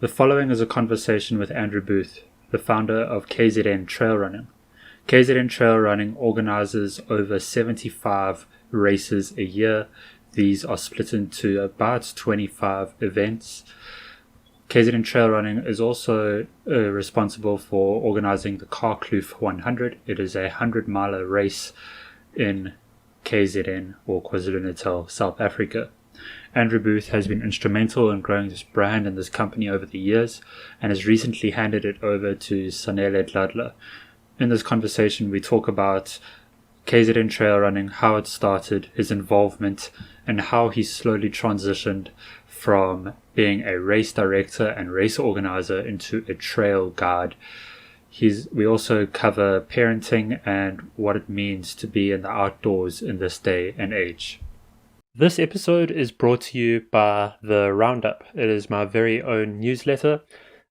The following is a conversation with Andrew Booth, the founder of KZN Trail Running. KZN Trail Running organizes over 75 races a year. These are split into about 25 events. KZN Trail Running is also responsible for organizing the Kampersrus 100. It is a 100-mile race in KZN, or KwaZulu-Natal, South Africa. Andrew Booth has been instrumental in growing this brand and this company over the years and has recently handed it over to Sanele Dladla. In this conversation, we talk about KZN Trail Running, how it started, his involvement, and how he slowly transitioned from being a race director and race organizer into a trail guide. We also cover parenting and what it means to be in the outdoors in this day and age. This episode is brought to you by The Roundup. It is my very own newsletter,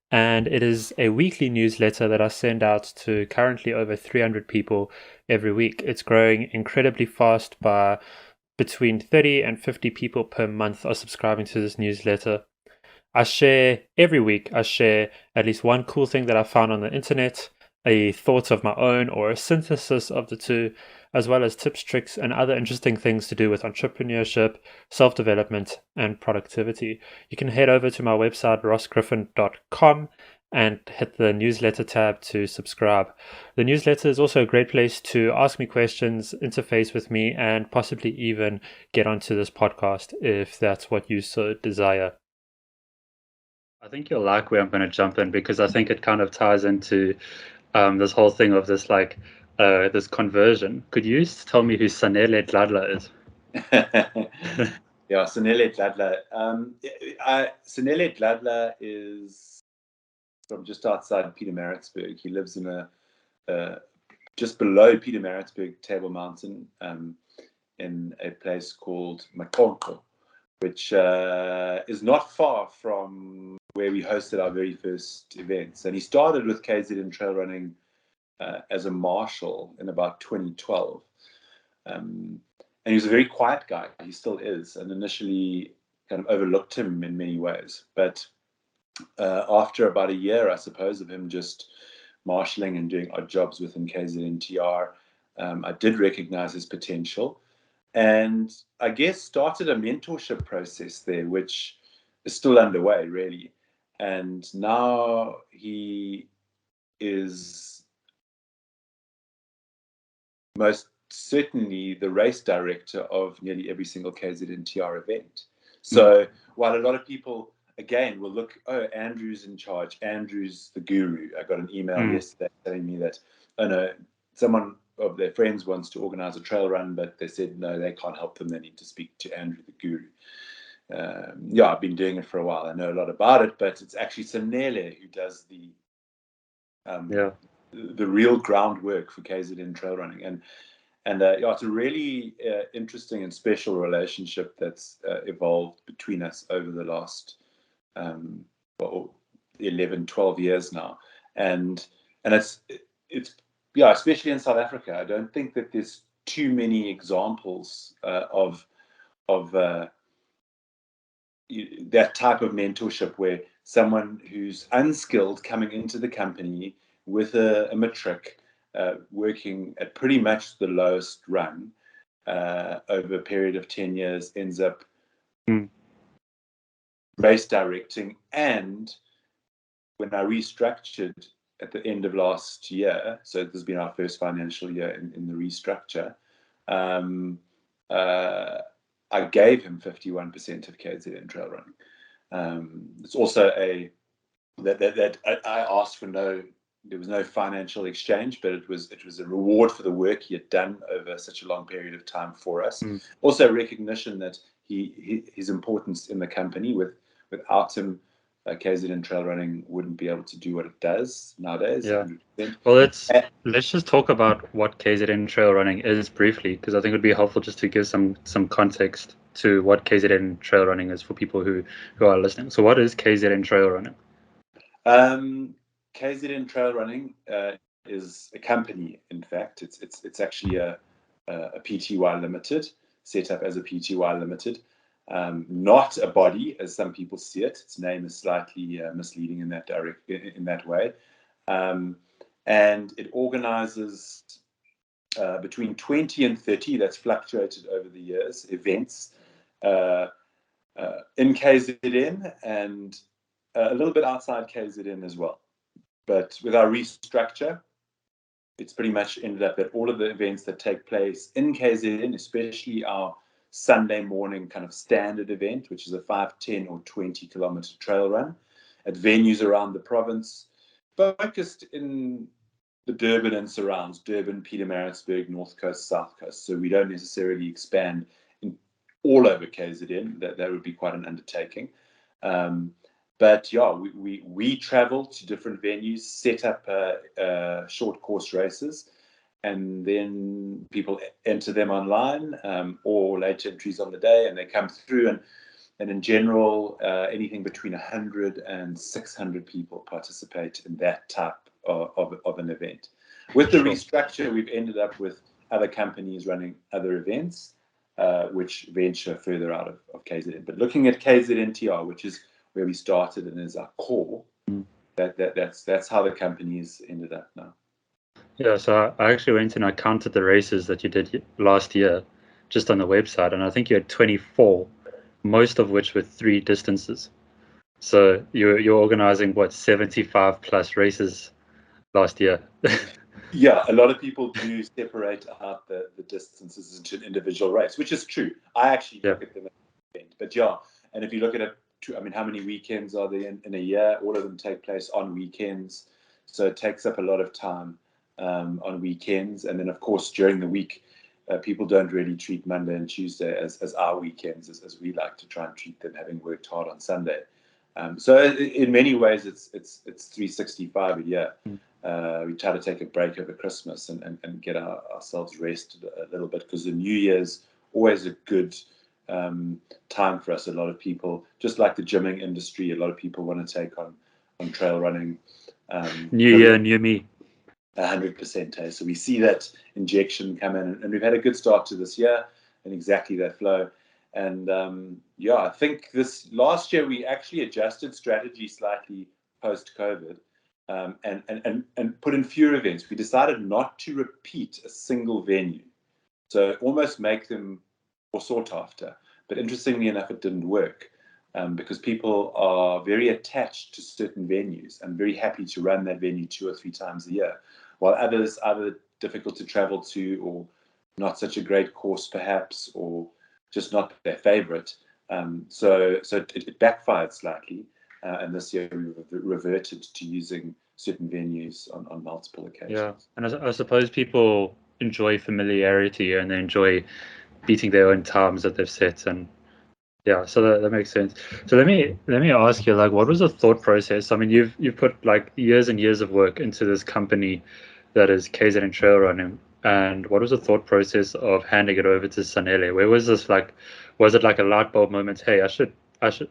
and it is a weekly newsletter that I send out to currently over 300 people every week. It's growing incredibly fast. By between 30 and 50 people per month are subscribing to this newsletter. Every week I share at least one cool thing that I found on the internet, a thought of my own or a synthesis of the two, as well as tips, tricks, and other interesting things to do with entrepreneurship, self-development, and productivity. You can head over to my website, rossgriffin.com, and hit the newsletter tab to subscribe. The newsletter is also a great place to ask me questions, interface with me, and possibly even get onto this podcast if that's what you so desire. I think you'll like where I'm going to jump in, because I think it kind of ties into this whole thing of this this conversion. Could you tell me who Sanele Dladla is? Yeah, Sanele Dladla. Sanele Dladla is from just outside Pietermaritzburg. He lives in just below Pietermaritzburg, Table Mountain, in a place called Makonko, which is not far from where we hosted our very first events. And he started with KZN Trail Running as a marshal in about 2012. And he was a very quiet guy. He still is, and initially kind of overlooked him in many ways. But after about a year, I suppose, of him just marshalling and doing odd jobs within KZNTR, I did recognize his potential, and I guess started a mentorship process there, which is still underway, really. And now he is most certainly the race director of nearly every single KZNTR event. So while a lot of people, again, will look, oh, Andrew's in charge, Andrew's the guru. I got an email yesterday telling me that, oh no, someone of their friends wants to organize a trail run, but they said, no, they can't help them. They need to speak to Andrew, the guru. I've been doing it for a while. I know a lot about it, but it's actually Sanele who does the real groundwork for KZN Trail Running. And it's a really interesting and special relationship that's evolved between us over the last 11, 12 years now. And it's especially in South Africa, I don't think that there's too many examples of that type of mentorship, where someone who's unskilled coming into the company with a matric, working at pretty much the lowest run over a period of 10 years, ends up race directing. And when I restructured at the end of last year, so this has been our first financial year in the restructure, I gave him 51% of KZN Trail Running. It's also that I asked for there was no financial exchange, but it was a reward for the work he had done over such a long period of time for us. Also recognition that his importance in the company. Without him, KZN Trail Running wouldn't be able to do what it does nowadays. Yeah. 100%. Well, let's just talk about what KZN Trail Running is briefly, because I think it would be helpful just to give some context to what KZN Trail Running is for people who are listening. So what is KZN Trail Running? KZN Trail Running is a company. In fact, it's actually a PTY Limited, set up as a PTY Limited. not a body as some people see it. Its name is slightly misleading in that way. And it organizes between 20 and 30, that's fluctuated over the years, events in KZN and a little bit outside KZN as well. But with our restructure, it's pretty much ended up that all of the events that take place in KZN, especially our Sunday morning kind of standard event, which is a 5, 10 or 20 kilometer trail run at venues around the province, focused in the Durban and surrounds, Durban, Pietermaritzburg, North Coast, South Coast. So we don't necessarily expand all over KZN. That would be quite an undertaking. But yeah, we travel to different venues, set up short course races, and then people enter them online or late entries on the day, and they come through. And in general, anything between 100 and 600 people participate in that type of an event. With the restructure, we've ended up with other companies running other events, which venture further out of KZN. But looking at KZNTR, which is where we started and is our core, that's how the company's ended up now. Yeah, so I actually went and I counted the races that you did last year just on the website, and I think you had 24, most of which were 3 distances. So you're organizing, what, 75 plus races last year? Yeah, a lot of people do separate out the distances into an individual race, which is true. I actually look at them as an event. But yeah, and if you look at it, I mean, how many weekends are there in a year? All of them take place on weekends. So it takes up a lot of time on weekends. And then, of course, during the week, people don't really treat Monday and Tuesday as our weekends, as we like to try and treat them, having worked hard on Sunday. So in many ways, it's 365 a year. We try to take a break over Christmas and get ourselves rested a little bit, because the New Year's always a good time for us. A lot of people, just like the gymming industry, a lot of people want to take on trail running. New year, new me. 100%. So we see that injection come in, and we've had a good start to this year and exactly that flow. And yeah, I think this last year we actually adjusted strategy slightly post-COVID. And put in fewer events. We decided not to repeat a single venue, so almost make them more sought after. But interestingly enough, it didn't work because people are very attached to certain venues and very happy to run that venue 2 or 3 times a year, while others are difficult to travel to, or not such a great course perhaps, or just not their favorite. So it backfired slightly. And this year we reverted to using certain venues on multiple occasions. Yeah, and I suppose people enjoy familiarity and they enjoy beating their own times that they've set, and yeah, so that makes sense. So let me ask you, like, what was the thought process? I mean, you've put like years and years of work into this company that is KZN Trail Running, and what was the thought process of handing it over to Sanele? Where was this, like, was it like a light bulb moment? Hey, I should,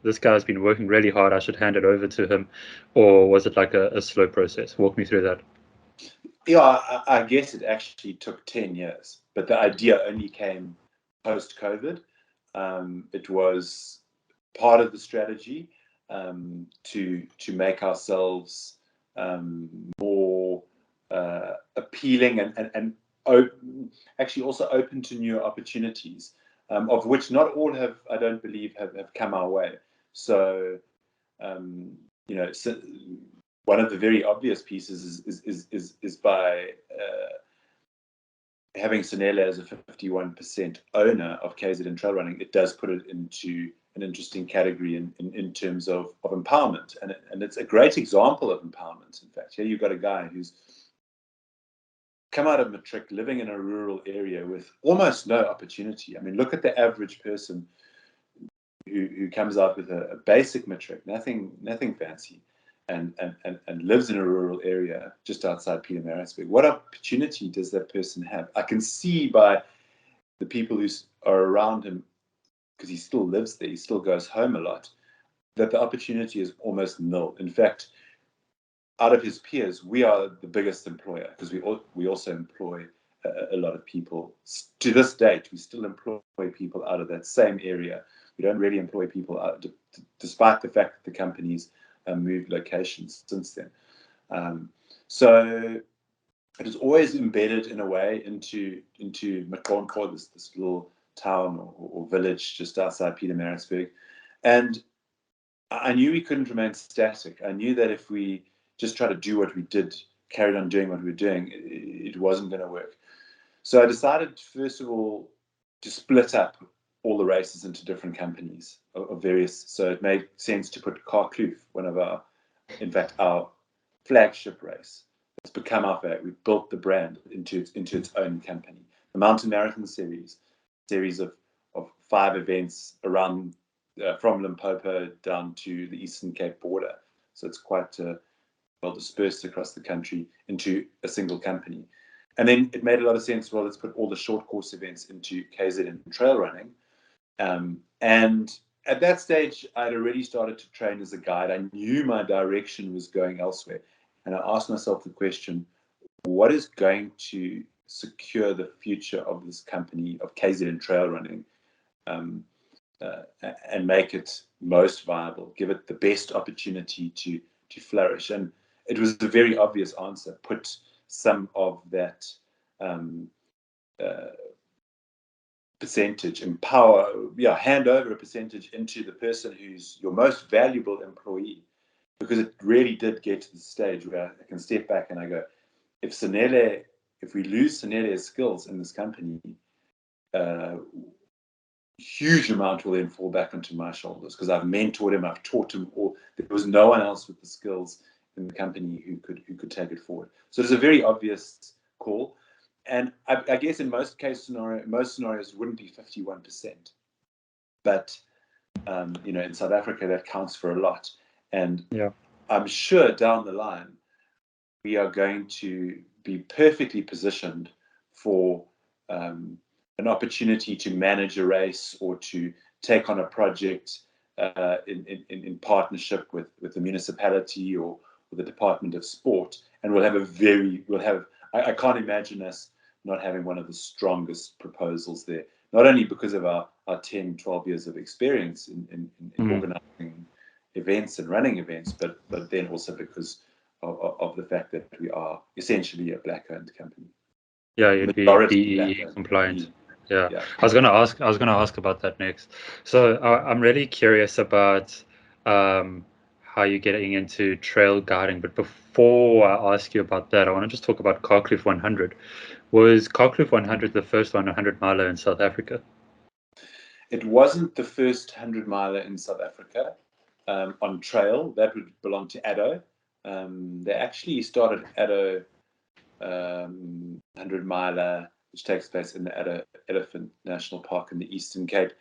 this guy's been working really hard, I should hand it over to him, or was it like a slow process? Walk me through that. Yeah, I guess it actually took 10 years, but the idea only came post-COVID. It was part of the strategy to make ourselves more appealing and actually also open to new opportunities, of which not all have, I don't believe, have come our way. So, you know, one of the very obvious pieces is by having Sanele as a 51% owner of KZN Trail Running. It does put it into an interesting category in terms of empowerment, and it's a great example of empowerment. In fact, here you've got a guy who's come out of matric, living in a rural area with almost no opportunity. I mean, look at the average person who comes out with a basic matric, nothing fancy, and lives in a rural area just outside Pietermaritzburg. What opportunity does that person have? I can see by the people who are around him, because he still lives there, he still goes home a lot, that the opportunity is almost nil. In fact, out of his peers, we are the biggest employer, because we also employ a lot of people. To this date, we still employ people out of that same area. We don't really employ people, despite the fact that the company's moved locations since then. So it was always embedded in a way into Maqonqo, this little town or village just outside Pietermaritzburg. And I knew we couldn't remain static. I knew that if we just tried to do what we did, carried on doing what we were doing, it wasn't going to work. So I decided, first of all, to split up all the races into different companies of various. So it made sense to put Kampersrus, one of our, in fact, our flagship race. It's become our flag. We built the brand into its own company. The Mountain Marathon series of 5 events around from Limpopo down to the Eastern Cape border. So it's quite well dispersed across the country into a single company. And then it made a lot of sense, well, let's put all the short course events into KZN trail running. And at that stage, I'd already started to train as a guide. I knew my direction was going elsewhere. And I asked myself the question, what is going to secure the future of this company, of KZN trail running, and make it most viable, give it the best opportunity to flourish? And it was a very obvious answer. Put some of that percentage, hand over a percentage into the person who's your most valuable employee. Because it really did get to the stage where I can step back and I go, if we lose Sanele's skills in this company, huge amount will then fall back onto my shoulders, because I've mentored him, I've taught him, or there was no one else with the skills in the company who could take it forward. So it's a very obvious call. And I guess in most scenarios, it wouldn't be 51%. But, in South Africa, that counts for a lot. And I'm sure down the line, we are going to be perfectly positioned for an opportunity to manage a race or to take on a project in partnership with the municipality or the Department of Sport. And I can't imagine us not having one of the strongest proposals there, not only because of our 10, 12 years of experience in organizing events and running events, but then also because of the fact that we are essentially a black-owned company. Yeah, you'd be BEE compliant. Yeah. I was gonna ask about that next. So I'm really curious about how you're getting into trail guiding. But before I ask you about that, I want to just talk about Kampersrus 100. Was Kampersrus 100 the first 100 miler in South Africa? It wasn't the first 100 miler in South Africa. On trail, that would belong to Addo. They actually started Addo 100 miler, which takes place in the Addo Elephant National Park in the Eastern Cape,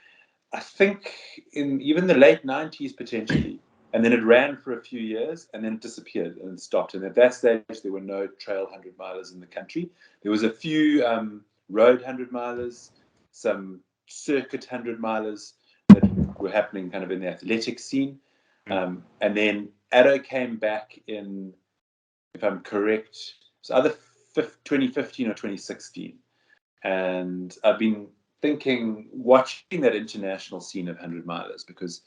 I think in even the late 90s potentially. And then it ran for a few years and then it disappeared and stopped. And at that stage, there were no trail 100 milers in the country. There was a few road 100 milers, some circuit 100 milers that were happening kind of in the athletic scene. And then Addo came back in, if I'm correct, it's either 2015 or 2016. And I've been watching that international scene of 100 milers, because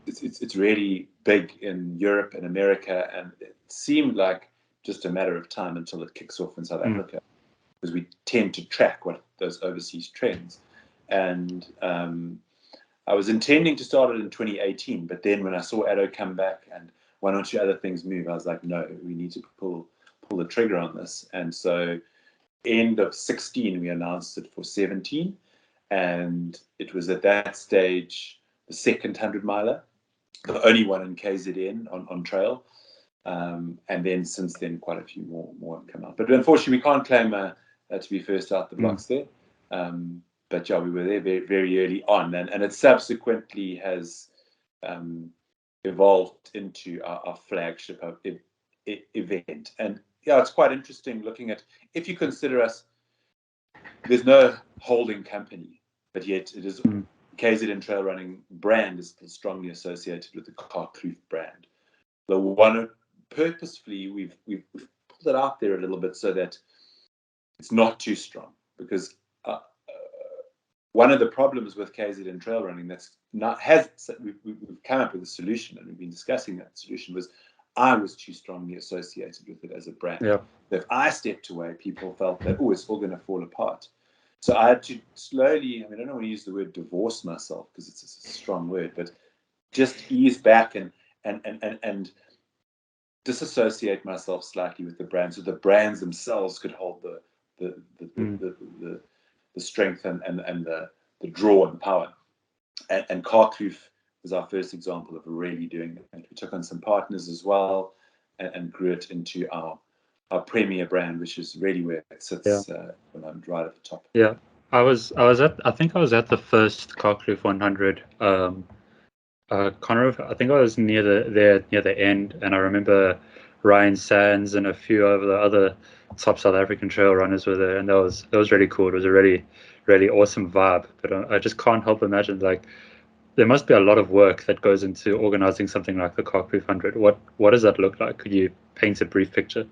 it's really big in Europe and America, and it seemed like just a matter of time until it kicks off in South Africa, because we tend to track what those overseas trends. And I was intending to start it in 2018, but then when I saw Addo come back and one or two other things move, I was like, no, we need to pull the trigger on this. And so end of 16, we announced it for 17. And it was at that stage the second 100 miler, the only one in KZN on trail. And then since then, quite a few more have come out. But unfortunately, we can't claim to be first out the blocks there. But yeah, we were there very, very early on, and it subsequently has evolved into our flagship event. And yeah, it's quite interesting looking at, if you consider us, there's no holding company, but yet it is KZN Trail Running brand is strongly associated with the Kampersrus brand. The one purposefully we've pulled it out there a little bit so that it's not too strong, because one of the problems with KZN trail running we've come up with a solution, and we've been discussing that solution, was I was too strongly associated with it as a brand. Yeah. If I stepped away, people felt that, oh, it's all going to fall apart. So I had to slowly, I don't want to use the word divorce myself because it's a strong word, but just ease back and disassociate myself slightly with the brand, so the brands themselves could hold the strength and the draw and power. And Karkloof was our first example of really doing that. We took on some partners as well and grew it into our premier brand, which is really where it sits right at the top. Yeah, I think I was at the first Karkloof 100. I think I was near the end, and I remember Ryan Sands and a few of the other top South African trail runners were there, and that was really cool. It was a really awesome vibe. But I just can't help imagine, like, there must be a lot of work that goes into organizing something like the Karkloof 100. What does that look like? Could you paint a brief picture?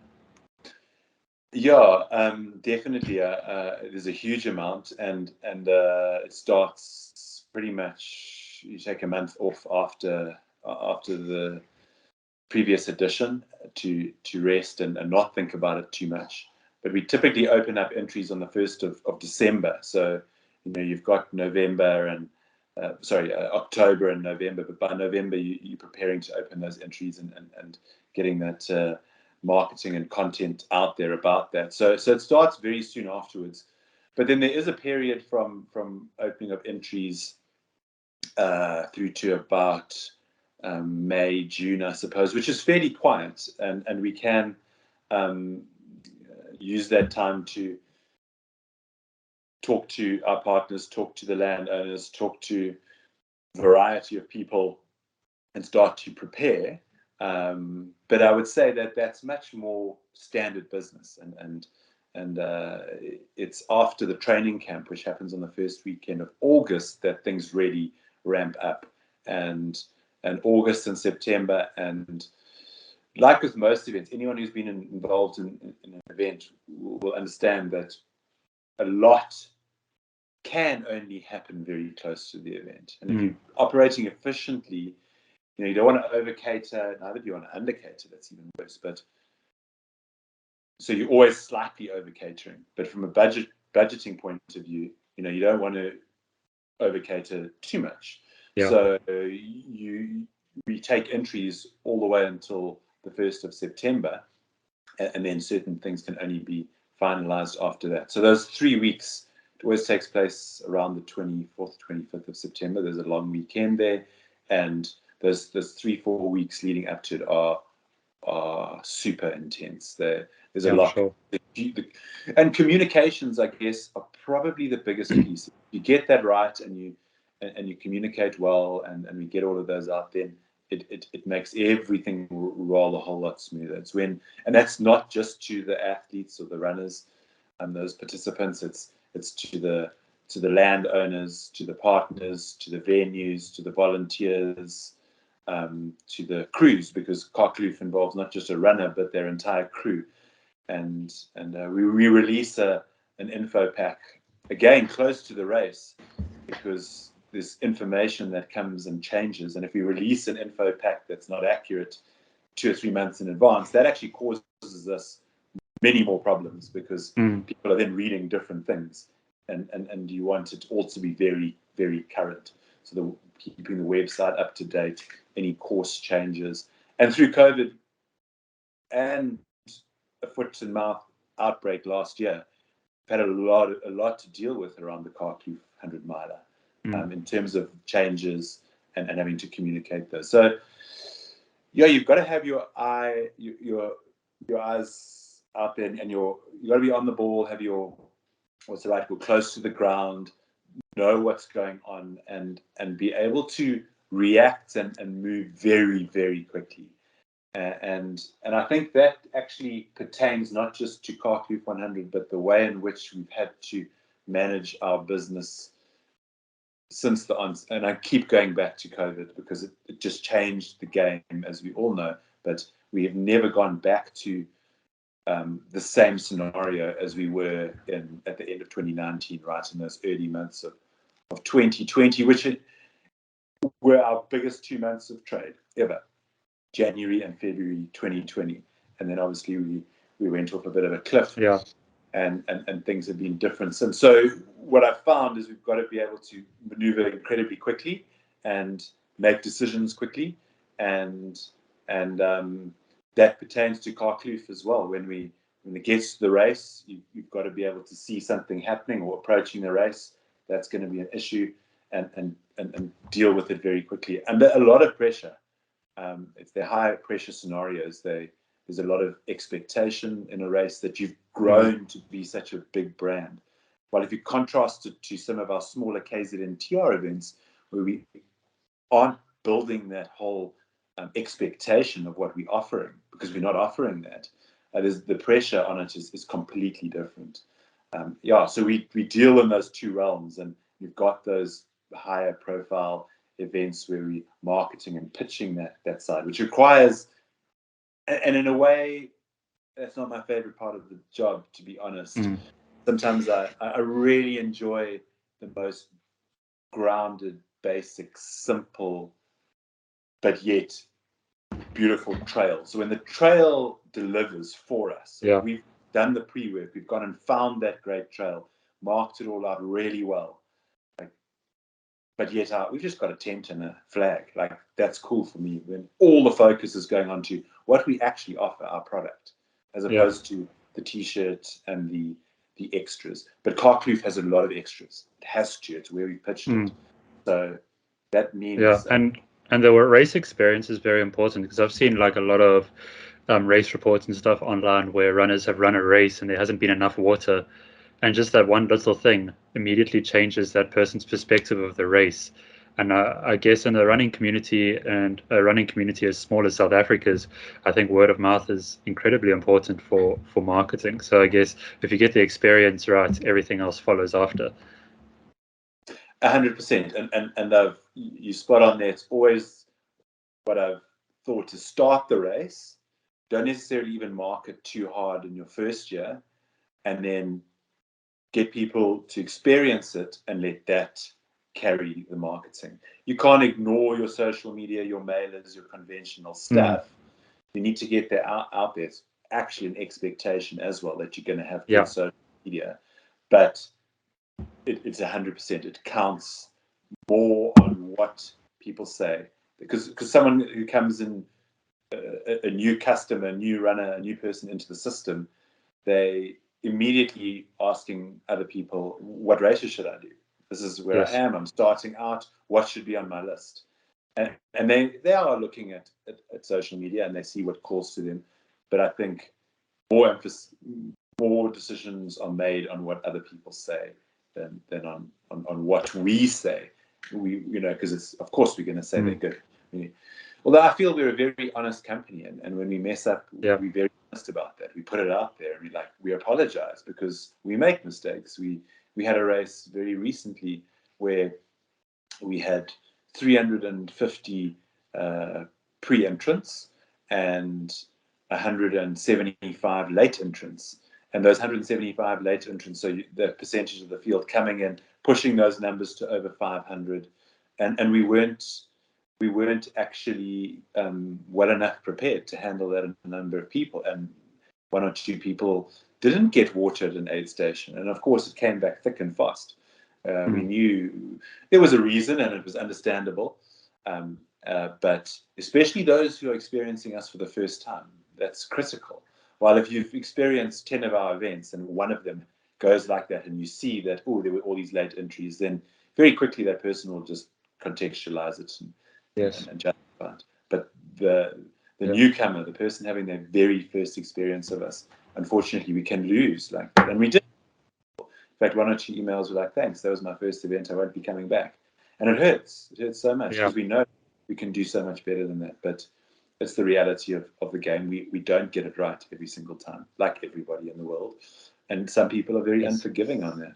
Yeah, definitely. There's a huge amount, and it starts pretty much. You take a month off after the previous edition to rest and not think about it too much. But we typically open up entries on the 1st of December. So you've got November and October and November. But by November, you're preparing to open those entries and getting that. Marketing and content out there about that. So it starts very soon afterwards. But then there is a period from opening of entries through to about May, June, I suppose, which is fairly quiet. And we can use that time to talk to our partners, talk to the landowners, talk to a variety of people and start to prepare. But I would say that that's much more standard business, and it's after the training camp, which happens on the first weekend of August, that things really ramp up, and August and September, and like with most events, anyone who's been involved in an event will understand that a lot can only happen very close to the event, and if you're operating efficiently, you don't want to over-cater, neither do you want to under-cater, that's even worse. But so you're always slightly over-catering. But from a budgeting point of view, you don't want to over-cater too much. Yeah. So we take entries all the way until the 1st of September, and then certain things can only be finalized after that. So those 3 weeks, it always takes place around the 24th, 25th of September. There's a long weekend there, and those 3-4 weeks leading up to it are super intense. There's a lot. Sure. And communications, I guess, are probably the biggest piece. If you get that right and you communicate well, and we get all of those out, then it makes everything roll a whole lot smoother. And that's not just to the athletes or the runners and those participants. It's to the landowners, to the partners, to the venues, to the volunteers, to the crews, because Karkloof involves not just a runner but their entire crew, and we release an info pack again close to the race, because there's information that comes and changes, and if we release an info pack that's not accurate 2 or 3 months in advance, that actually causes us many more problems, because people are then reading different things, and you want it all to be very, very current. So keeping the website up to date, any course changes. And through COVID and a foot and mouth outbreak last year, we've had a lot to deal with around the Karkloof 100 miler in terms of changes and having to communicate those. So yeah, you've got to have your eyes out there, and you got to be on the ball, have your, what's the right word, close to the ground, know what's going on, and be able to react and move very, very quickly. And I think that actually pertains not just to Karkloof 100, but the way in which we've had to manage our business since the onset. And I keep going back to COVID because it just changed the game, as we all know. But we have never gone back to the same scenario as we were at the end of 2019, right, in those early months 2020, which were our biggest 2 months of trade ever, January and February 2020. And then obviously we went off a bit of a cliff. Yeah. And things have been different. And so what I've found is we've got to be able to maneuver incredibly quickly and make decisions quickly. And that pertains to Kampersrus as well. When it gets to the race, you've got to be able to see something happening or approaching the race. That's going to be an issue and deal with it very quickly. Under a lot of pressure. If they're high pressure scenarios, there's a lot of expectation in a race that you've grown to be such a big brand. While if you contrast it to some of our smaller KZN TR events, where we aren't building that whole expectation of what we're offering, because we're not offering that, there's the pressure on it is completely different. So we deal in those two realms, and we've got those higher profile events where we're marketing and pitching that side, which requires, and in a way, that's not my favorite part of the job, to be honest. Sometimes I really enjoy the most grounded, basic, simple, but yet beautiful trail. So when the trail delivers for us, we've done the pre-work, we've gone and found that great trail, marked it all out really well. But yet we've just got a tent and a flag. Like, that's cool for me when all the focus is going on to what we actually offer, our product, as opposed to the T-shirt and the extras. But Kampersrus has a lot of extras. It has to. It's where we pitched it. So that means... and the race experience is very important, because I've seen like a lot of race reports and stuff online where runners have run a race and there hasn't been enough water. And just that one little thing immediately changes that person's perspective of the race. And I guess in the running community, and a running community as small as South Africa's, I think word of mouth is incredibly important for marketing. So I guess if you get the experience right, everything else follows after. 100%. And you spot on there. It's always what I've thought: to start the race, don't necessarily even market too hard in your first year, and then get people to experience it and let that carry the marketing. You can't ignore your social media, your mailers, your conventional stuff. You need to get that out there. It's actually an expectation as well that you're going to have good social media. But it's 100%. It counts more on what people say. Because someone who comes in, a new customer, a new runner, a new person into the system, they immediately asking other people, what races should I do? This is where I am. I'm starting out. What should be on my list? And they are looking at social media, and they see what calls to them. But I think more decisions are made on what other people say than on what we say. Because it's, of course, we're going to say they're good. Although I feel we're a very honest company, and when we mess up, we're very honest about that. We put it out there, and we apologize because we make mistakes. We had a race very recently where we had 350 pre-entrants and 175 late entrants. And those 175 late entrants, so the percentage of the field coming in, pushing those numbers to over 500, and we weren't actually well enough prepared to handle that number of people. And one or two people didn't get water at an aid station. And of course, it came back thick and fast. We knew there was a reason, and it was understandable. But especially those who are experiencing us for the first time, that's critical. While if you've experienced 10 of our events and one of them goes like that, and you see that, there were all these late entries, then very quickly that person will just contextualize it and justify it. But the newcomer, the person having their very first experience of us, unfortunately, we can lose like that. And we did. In fact, one or two emails were like, thanks, that was my first event, I won't be coming back. And it hurts. It hurts so much because we know we can do so much better than that. But it's the reality of the game. We don't get it right every single time, like everybody in the world. And some people are very unforgiving on that.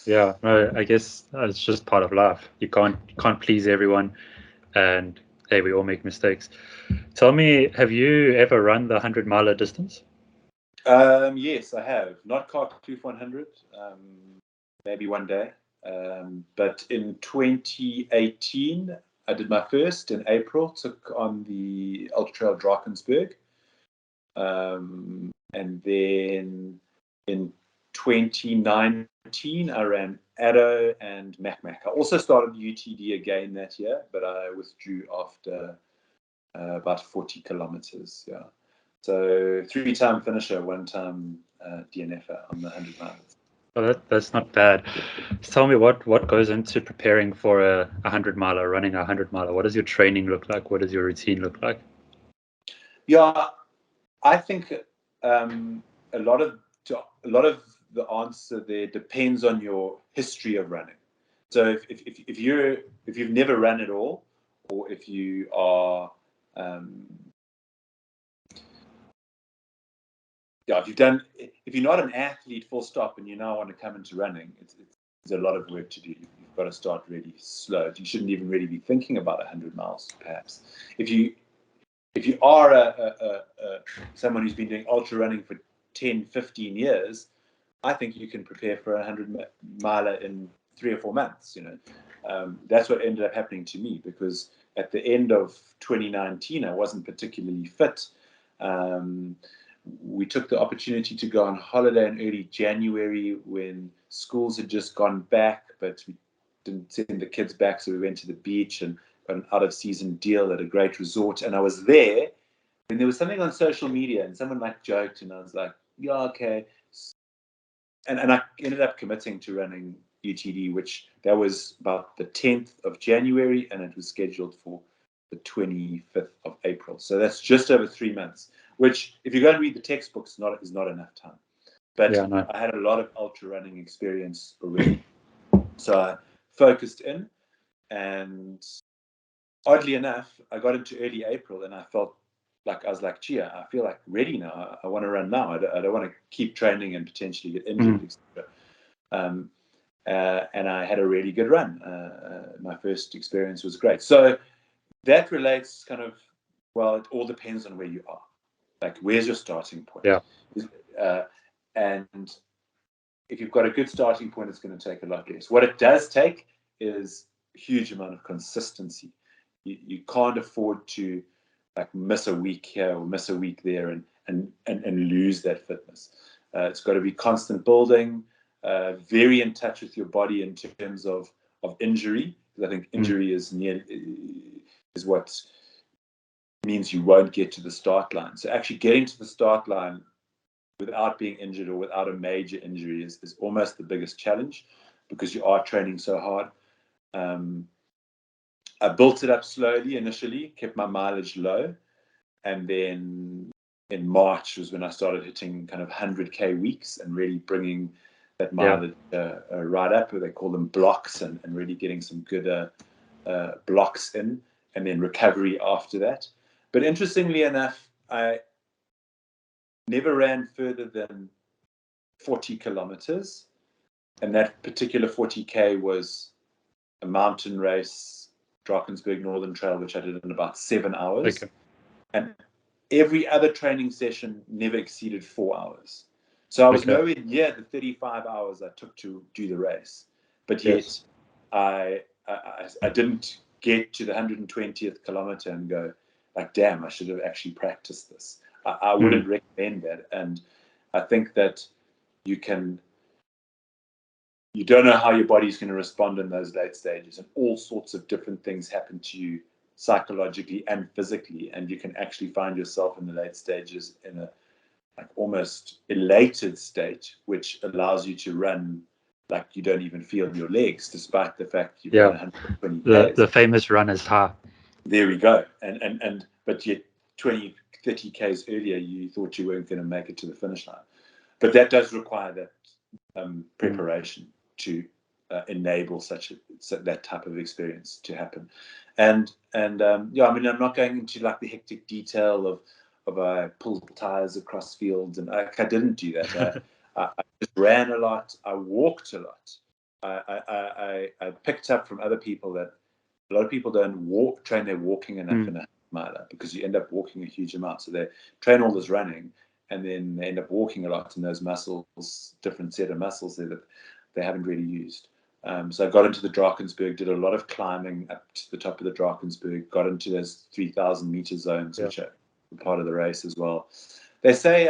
Yeah, no, I guess it's just part of life. You can't please everyone, and hey, we all make mistakes. Tell me, have you ever run the 100-mile distance? Yes, I have. Not Kampersrus 100. Maybe one day. But in 2018, I did my first in April, took on the Ultra Trail Drakensberg. And then in 2019, I ran Addo and Mac. I also started UTD again that year, but I withdrew after about 40 kilometers. Yeah. So 3-time finisher, 1-time DNFer on the 100 miles. Oh, that's not bad. Tell me what goes into preparing for a 100 miler, running a 100 miler. What does your training look like? What does your routine look like? Yeah, I think a lot of the answer there depends on your history of running. So if you've never run at all, or if you are if you're not an athlete full stop and you now want to come into running, it's a lot of work to do. You've got to start really slow. You shouldn't even really be thinking about 100 miles, perhaps. If you are someone who's been doing ultra running for 10, 15 years, I think you can prepare for a 100 miler in 3 or 4 months. That's what ended up happening to me, because at the end of 2019, I wasn't particularly fit. We took the opportunity to go on holiday in early January when schools had just gone back, but we didn't send the kids back, so we went to the beach and got an out-of-season deal at a great resort. And I was there, and there was something on social media, and someone joked, and I was like, yeah, okay. And I ended up committing to running UTD, which that was about the 10th of January, and it was scheduled for the 25th of April. So that's just over 3 months, which, if you go and read the textbooks, is not enough time. But Yeah, no. I had a lot of ultra running experience already. So I focused in, and oddly enough, I got into early April, and I felt like, I was like, gee, I feel like ready now. I want to run now. I don't want to keep training and potentially get injured, etc. And I had a really good run. My first experience was great. So that relates well, it all depends on where you are. Like, where's your starting point? Yeah. And if you've got a good starting point, it's going to take a lot less. What it does take is a huge amount of consistency. You can't afford to miss a week here or miss a week there and lose that fitness. It's got to be constant building, very in touch with your body in terms of injury. Because I think injury is what means you won't get to the start line. So actually getting to the start line without being injured or without a major injury is almost the biggest challenge, because you are training so hard. I built it up slowly initially, kept my mileage low, and then in March was when I started hitting 100K weeks and really bringing that mileage right up. They call them blocks, and really getting some good blocks in, and then recovery after that. But interestingly enough, I never ran further than 40 kilometers, and that particular 40K was a mountain race, Drakensberg Northern Trail, which I did in about 7 hours. Okay. And every other training session never exceeded 4 hours. So I was nowhere near the 35 hours I took to do the race. But yet I didn't get to the 120th kilometer and go, damn, I should have actually practiced this. I wouldn't recommend that. And I think that you don't know how your body's going to respond in those late stages, and all sorts of different things happen to you psychologically and physically, and you can actually find yourself in the late stages in a almost elated state, which allows you to run like you don't even feel your legs, despite the fact you've done 120 k's. The famous runner's high. There we go. And but yet 20, 30 k's earlier, you thought you weren't going to make it to the finish line. But that does require that preparation to enable that type of experience to happen. And I'm not going into the hectic detail of I pulled tires across fields, and I didn't do that. I just ran a lot. I walked a lot. I picked up from other people that a lot of people don't train their walking enough in a miler, because you end up walking a huge amount. So they train all this running, and then they end up walking a lot, and those muscles, different set of muscles there that they haven't really used. So I got into the Drakensberg, did a lot of climbing up to the top of the Drakensberg, got into those 3,000 meter zones, which are part of the race as well. They say,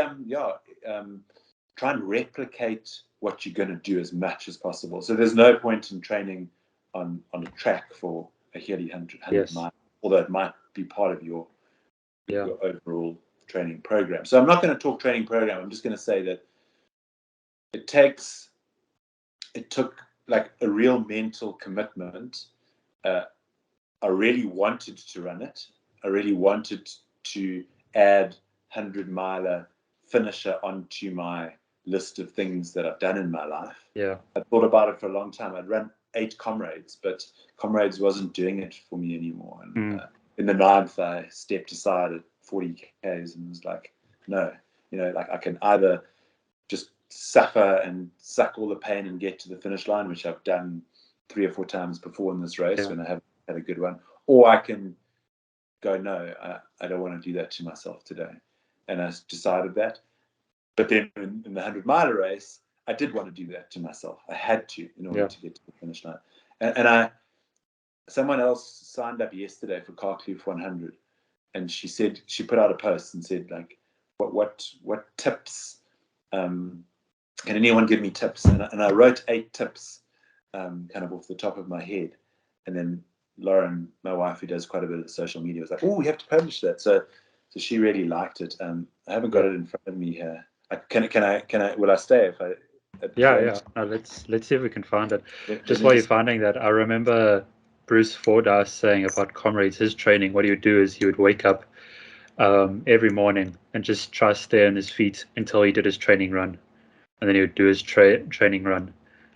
try and replicate what you're going to do as much as possible. So there's no point in training on a track for a yearly 100 mile, although it might be part of your overall training program. So I'm not going to talk training program. I'm just going to say that it took like a real mental commitment. I really wanted to run it. I really wanted to add 100-miler finisher onto my list of things that I've done in my life. Yeah. I thought about it for a long time. I'd run 8 Comrades, but Comrades wasn't doing it for me anymore. And in the 9th, I stepped aside at 40 Ks and was like, no, like I can either just suffer and suck all the pain and get to the finish line, which I've done 3 or 4 times before in this race when I haven't had a good one, or I can go, no, I don't want to do that to myself today. And I decided that. But then in the 100-miler race, I did want to do that to myself. I had to in order to get to the finish line. And someone else signed up yesterday for Kampersrus 100, and she put out a post and said, like, what tips? Can anyone give me tips? And I wrote 8 tips, kind of off the top of my head. And then Lauren, my wife, who does quite a bit of social media, was like, "Oh, we have to publish that." So she really liked it. I haven't got it in front of me here. Can I? Will I stay if I? No, let's see if we can find it. Just while you're finding that, I remember Bruce Fordyce saying about Comrades, his training. What he would do is he would wake up every morning and just try to stay on his feet until he did his training run, and then he would do his training run,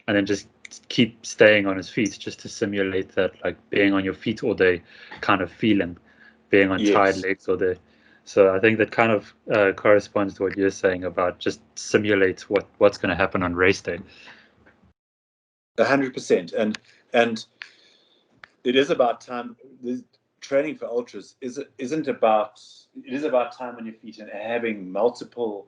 and then just keep staying on his feet just to simulate that, like being on your feet all day kind of feeling, being on tired legs all day. So I think that kind of corresponds to what you're saying about just simulate what's going to happen on race day. 100%, and it is about time. The training for ultras isn't about. It is about time on your feet and having multiple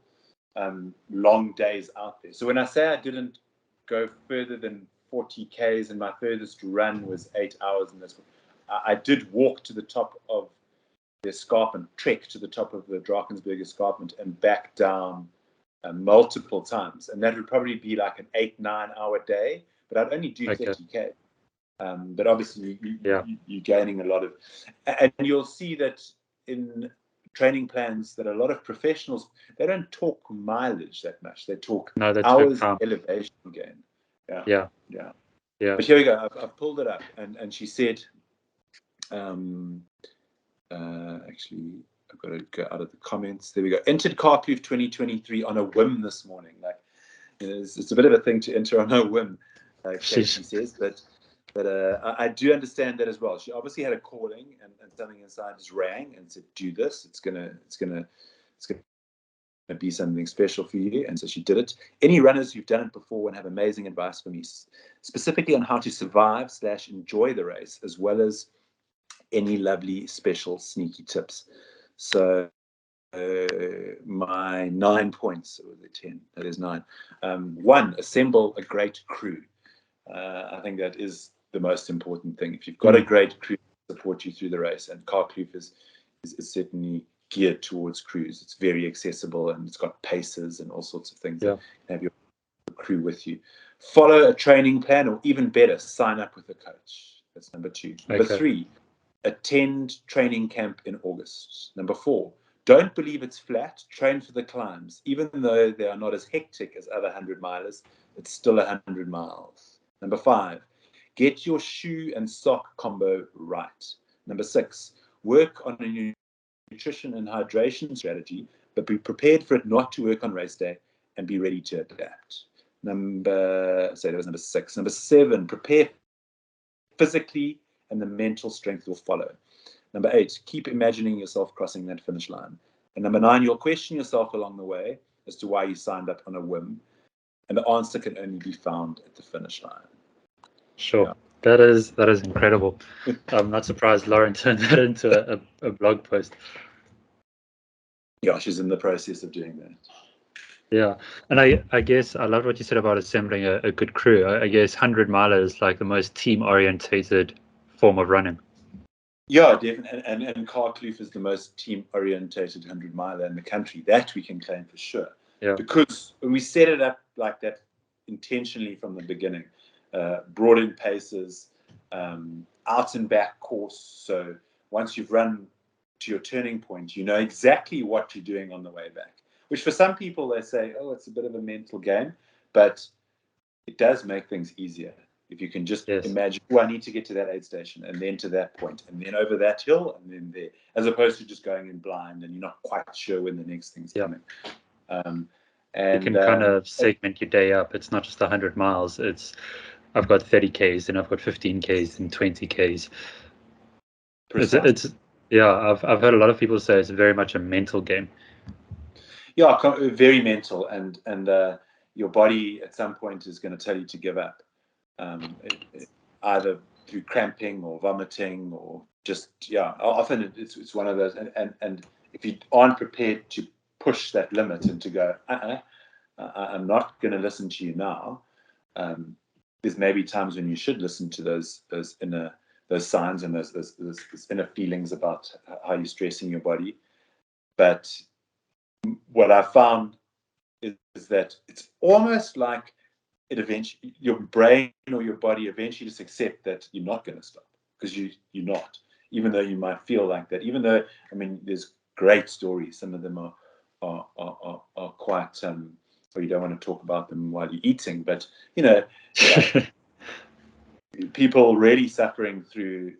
long days out there. So when I say I didn't go further than 40 Ks and my furthest run was 8 hours in this, I did walk to the top of the escarpment, trek to the top of the Drakensberg escarpment and back down multiple times. And that would probably be like an 8-9 hour day, but I'd only do 30 K. But obviously you're gaining a lot of, and you'll see that in training plans that a lot of professionals, they don't talk mileage that much. They talk hours elevation gain. Yeah. But here we go. I've pulled it up, and she said, actually, I've got to go out of the comments. There we go. Entered Kampersrus 2023 on a whim this morning. Like, it's a bit of a thing to enter on a whim, she says, but I do understand that as well. She obviously had a calling, and something inside just rang and said, "Do this. It's gonna be something special for you." And so she did it. Any runners who've done it before and have amazing advice for me, specifically on how to survive / enjoy the race, as well as any lovely special sneaky tips. So my 9 points, or the 10, that is 9. 1, assemble a great crew. I think that is the most important thing. If you've got a great crew to support you through the race, and Kampersrus is certainly geared towards crews. It's very accessible, and it's got paces and all sorts of things. You can have your crew with you. Follow a training plan, or even better, sign up with a coach. That's number 2. Number 3, attend training camp in August. Number 4, don't believe it's flat. Train for the climbs. Even though they are not as hectic as other 100-milers, it's still 100 miles. Number 5, get your shoe and sock combo right. Number 6, work on a nutrition and hydration strategy, but be prepared for it not to work on race day and be ready to adapt. That was number 6. Number 7, prepare physically and the mental strength will follow. Number 8, keep imagining yourself crossing that finish line. And number 9, you'll question yourself along the way as to why you signed up on a whim. And the answer can only be found at the finish line. Sure. That is incredible. I'm not surprised Lauren turned that into a blog post. Yeah, she's in the process of doing that. Yeah, and I guess I love what you said about assembling a good crew. I guess 100 miler is like the most team orientated form of running. Yeah, definitely. And Carkloof is the most team orientated 100 miler in the country. That we can claim for sure. Yeah, Because when we set it up like that intentionally from the beginning, brought in paces, out and back course. So once you've run to your turning point, you know exactly what you're doing on the way back. Which for some people, they say, oh, it's a bit of a mental game. But it does make things easier. If you can just yes, imagine, oh, I need to get to that aid station and then to that point and then over that hill and then there, as opposed to just going in blind and you're not quite sure when the next thing's yeah. coming. Um, You and can kind of segment your day up. It's not just 100 miles. It's I've got 30 Ks and I've got 15 Ks and 20 Ks. Precise. It's yeah. I've heard a lot of people say it's very much a mental game. Yeah, very mental, and your body at some point is going to tell you to give up, either through cramping or vomiting or just often it's one of those, and if you aren't prepared to push that limit and to go, I'm not going to listen to you now. There's maybe times when you should listen to those inner those signs and those inner feelings about how you're stressing your body, but what I found is that it's almost like it eventually your brain or your body eventually just accept that you're not going to stop because you're not, even though you might feel like that. Even though I mean, there's great stories. Some of them are quite. Or you don't want to talk about them while you're eating, but you know, people really suffering through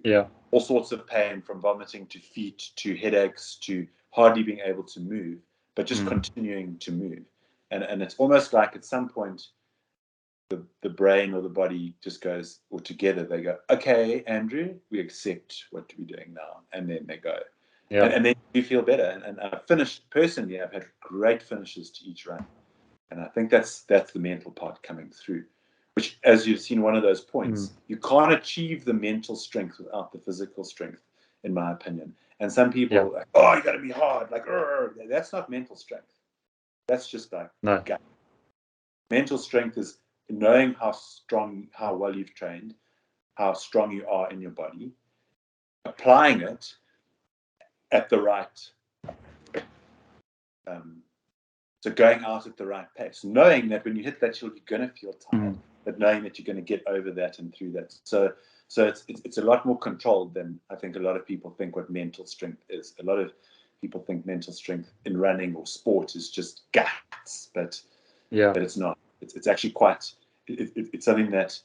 Yeah. all sorts of pain, from vomiting to feet to headaches to hardly being able to move, but just Mm. continuing to move. And it's almost like at some point the brain or the body just goes, or together they go, okay, Andrew, we accept what we're doing now. And then they go. Yeah. And then you feel better. And I've finished, personally, I've had great finishes to each run. And I think that's the mental part coming through, which, as you've seen, one of those Mm. points, you can't achieve the mental strength without the physical strength, in my opinion. And some people Yeah. are like, oh, you got to be hard. Like, that's not mental strength. That's just like No. gut. Mental strength is knowing how strong, how well you've trained, how strong you are in your body, applying it at the right, um, so going out at the right pace, knowing that when you hit that hill, you're going to feel tired, Mm. but knowing that you're going to get over that and through that. So it's a lot more controlled than I think a lot of people think what mental strength is. A lot of people think mental strength in running or sport is just guts, but Yeah. it's not. It's actually quite. It's something that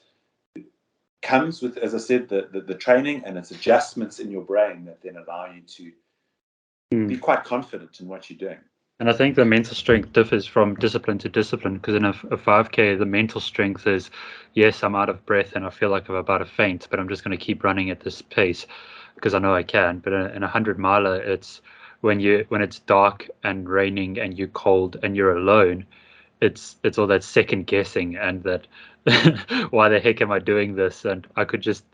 comes with, as I said, the training, and it's adjustments in your brain that then allow you to be Mm. quite confident in what you're doing. And I think the mental strength differs from discipline to discipline because in a 5K, the mental strength is, yes, I'm out of breath and I feel like I'm about to faint, but I'm just going to keep running at this pace because I know I can. But in a 100 miler, it's when it's dark and raining and you're cold and you're alone, it's all that second guessing and that why the heck am I doing this? And I could just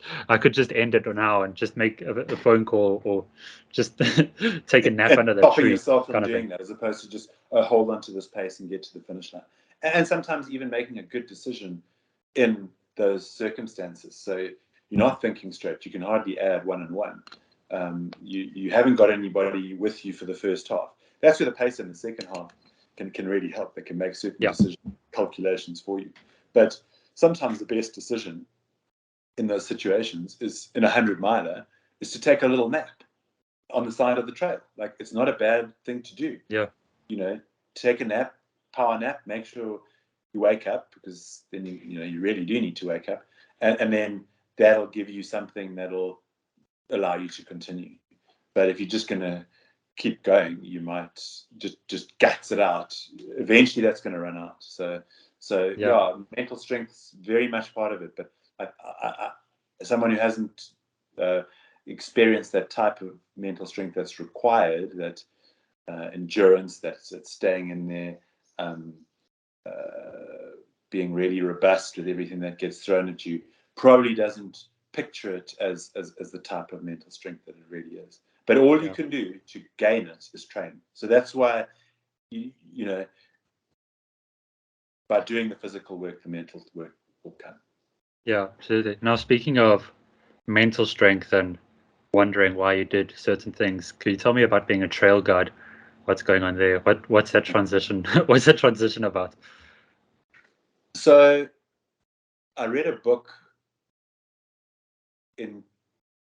end it now and just make a phone call or just take a nap And under the stopping tree yourself from kind of thing. doing that, as opposed to just hold on to this pace and get to the finish line. And sometimes even making a good decision in those circumstances. So you're not thinking straight. You can hardly add one and one. You haven't got anybody with you for the first half. That's where the pace in the second half can really help. They can make certain Yeah. decision calculations for you. But sometimes the best decision in those situations is, in a 100 miler, is to take a little nap on the side of the trail. Like, it's not a bad thing to do. Yeah. You know, take a nap, power nap, make sure you wake up, because then you really do need to wake up, and then that'll give you something that'll allow you to continue. But if you're just gonna keep going, you might just guts it out. Eventually, that's going to run out. So Yeah. yeah, mental strength's very much part of it. But someone who hasn't experienced that type of mental strength that's required, that endurance, that's staying in there, um, being really robust with everything that gets thrown at you, probably doesn't picture it as the type of mental strength that it really is. But all you Yeah. can do to gain it is train. So that's why you know by doing the physical work, the mental work will come. Yeah, absolutely. Now, speaking of mental strength and wondering why you did certain things, could you tell me about being a trail guide? What's going on there? What's that transition? What's that transition about? So I read a book in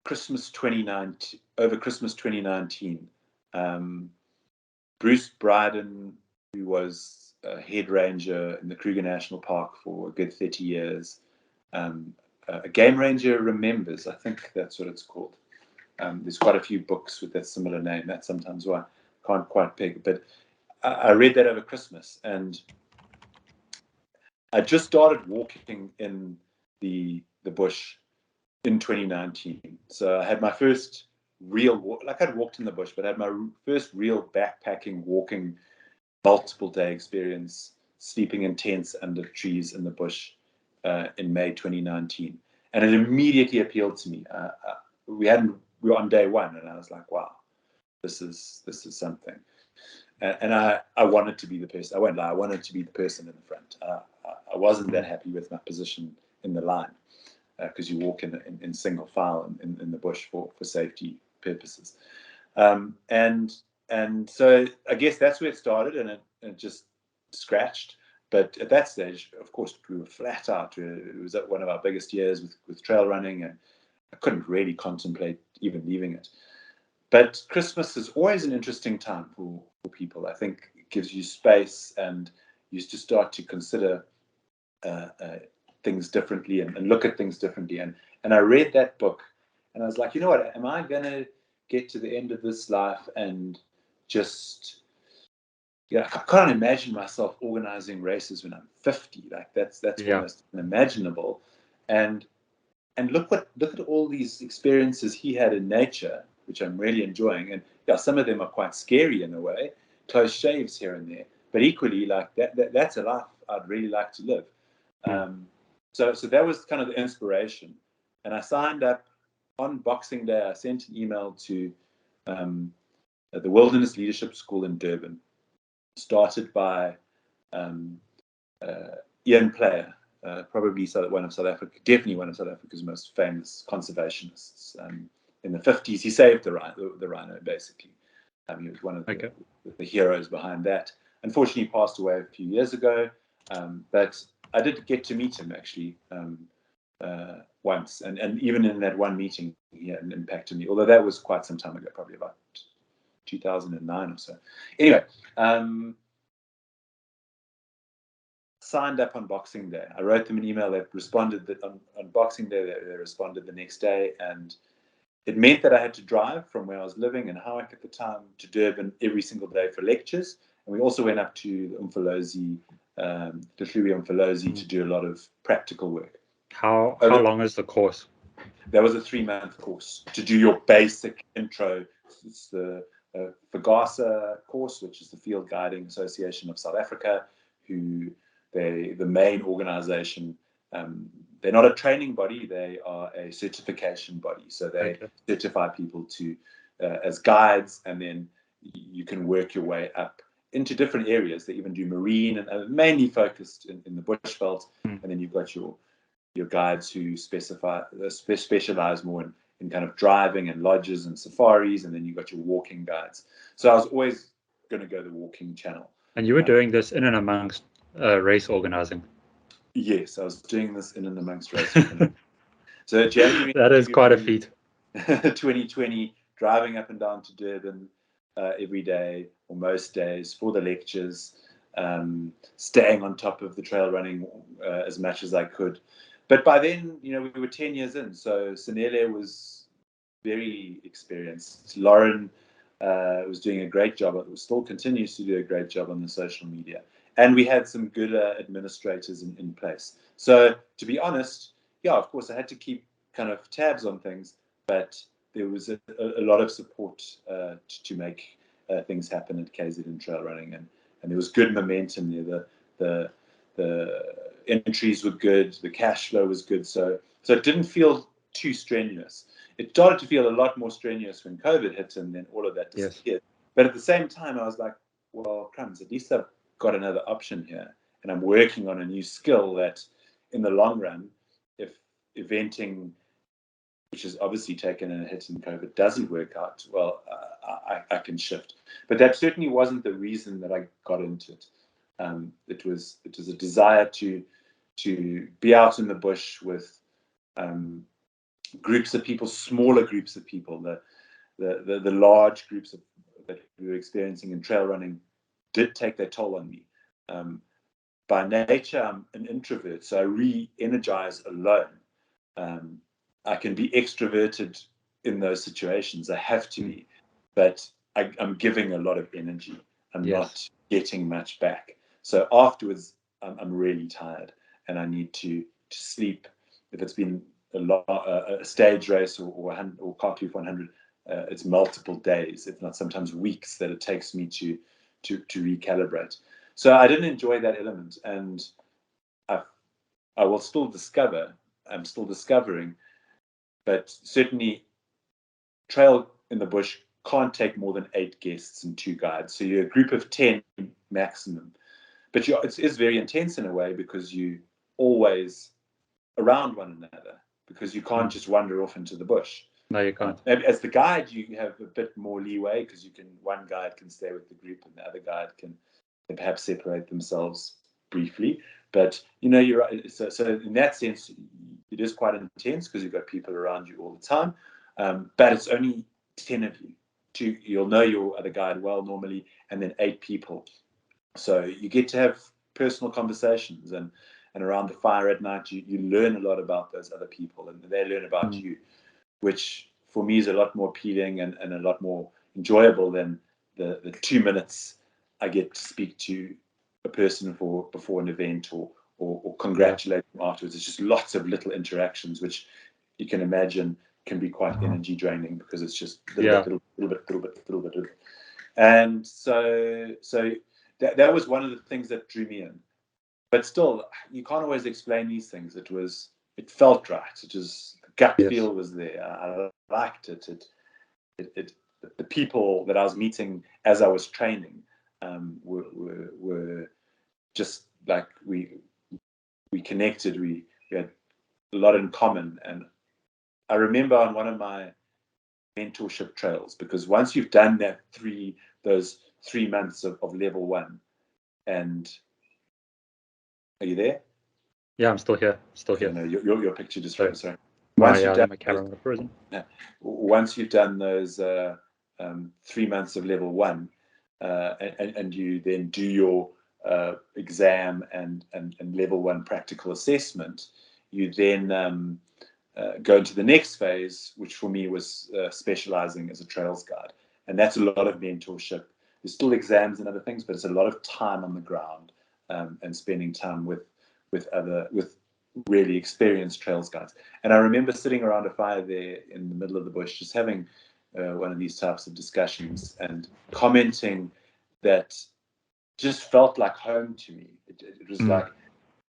Christmas 2019, over Christmas 2019. Bruce Bryden, who was a head ranger in the Kruger National Park for a good 30 years, a game ranger remembers, I think that's what it's called. There's quite a few books with that similar name. That's sometimes why I can't quite peg. But I read that over Christmas, and I just started walking in the bush in 2019. So I had my first real walk, like I'd walked in the bush, but I had my first real backpacking, walking, multiple day experience, sleeping in tents under trees in the bush in May 2019. And it immediately appealed to me. We were on day one, and I was like, wow, this is something. And I wanted to be the person. I won't lie, I wanted to be the person in the front. I wasn't that happy with my position in the line, because you walk in single file in the bush for safety purposes. And so I guess that's where it started, and it just scratched. But at that stage, of course, we were flat out. It was one of our biggest years with trail running, and I couldn't really contemplate even leaving it. But Christmas is always an interesting time for people. I think it gives you space, and you just start to consider things differently and look at things differently. And I read that book, and I was like, you know what? Am I going to get to the end of this life and just, I can't imagine myself organizing races when I'm 50. Like that's almost unimaginable. And look at all these experiences he had in nature, which I'm really enjoying. And yeah, some of them are quite scary in a way, close shaves here and there. But equally, like that's a life I'd really like to live. So that was kind of the inspiration. And I signed up on Boxing Day. I sent an email to the Wilderness Leadership School in Durban, started by Ian Player, probably definitely one of South Africa's most famous conservationists. In the 50s, he saved the rhino, basically. He was one of the heroes behind that. Unfortunately, he passed away a few years ago, but I did get to meet him, actually, once. And even in that one meeting, he had an impact on me, although that was quite some time ago, probably about 2009 or so. Anyway, signed up on Boxing Day. I wrote them an email. They responded that on Boxing Day. They responded the next day, and it meant that I had to drive from where I was living in Howick at the time to Durban every single day for lectures. And we also went up to the Umfolozi, the Hlui Umfolozi, to do a lot of practical work. How long is the course? That was a 3-month course to do your basic intro. It's the FAGASA course, which is the Field Guiding Association of South Africa, who the main organization. They're not a training body; they are a certification body. So they certify people to as guides, and then you can work your way up into different areas. They even do marine and mainly focused in the bushveld. And then you've got your guides who specialize more in kind of driving and lodges and safaris, and then you've got your walking guides. So I was always going to go the walking channel. And you were doing this in and amongst race organizing? Yes, I was doing this in and amongst race organizing. So January. That is quite a feat. 2020, driving up and down to Durban every day or most days for the lectures, staying on top of the trail running as much as I could. But by then, we were 10 years in. So Sanele was very experienced. Lauren was doing a great job. Still continues to do a great job on the social media. And we had some good administrators in place. So to be honest, yeah, of course, I had to keep kind of tabs on things, but there was a lot of support to make things happen at KZN Trail Running, and there was good momentum there. The entries were good, the cash flow was good, so it didn't feel too strenuous. It started to feel a lot more strenuous when COVID hit, and then all of that disappeared. But at the same time, I was like, well, crumbs, at least I've got another option here, and I'm working on a new skill that in the long run, if eventing, which has obviously taken a hit in COVID, doesn't work out, well, I can shift. But that certainly wasn't the reason that I got into it. It was a desire to be out in the bush with groups of people, smaller groups of people. The large groups that we were experiencing in trail running did take their toll on me. By nature, I'm an introvert, so I re-energize alone. I can be extroverted in those situations. I have to be, but I'm giving a lot of energy. I'm not getting much back. So afterwards, I'm really tired, and I need to sleep. If it's been a stage race or Kampersrus 100, it's multiple days, if not sometimes weeks, that it takes me to recalibrate. So I didn't enjoy that element, and I will still discover. I'm still discovering, but certainly trail in the bush can't take more than 8 guests and 2 guides. So you're a group of 10 maximum. But it is very intense in a way, because you always around one another, because you can't just wander off into the bush. No, you can't. As the guide, you have a bit more leeway, because one guide can stay with the group and the other guide can perhaps separate themselves briefly. But you're right. So in that sense, it is quite intense, because you've got people around you all the time. But it's only 10 of you. You'll know your other guide well normally, and then 8 people. So you get to have personal conversations, and around the fire at night, you learn a lot about those other people, and they learn about you, which for me is a lot more appealing and a lot more enjoyable than the 2 minutes I get to speak to a person before an event or congratulate them afterwards. It's just lots of little interactions, which you can imagine can be quite energy draining, because it's just little bit. And so that was one of the things that drew me in. But still, you can't always explain these things. It felt right. The gut feel was there. I liked it. The people that I was meeting as I was training were just like we connected. We had a lot in common. And I remember on one of my mentorship trails, because once you've done those 3 months of level 1, and are you there? Yeah, I'm still here. No, your picture just froze. Sorry. Once you've done my camera frozen. Yeah. Once you've done those 3 months of level 1, and you then do your exam and level 1 practical assessment, you then go into the next phase, which for me was specializing as a trails guide. And that's a lot of mentorship. There's still exams and other things, but it's a lot of time on the ground and spending time with really experienced trails guides. And I remember sitting around a fire there in the middle of the bush, just having one of these types of discussions and commenting that just felt like home to me. It was like,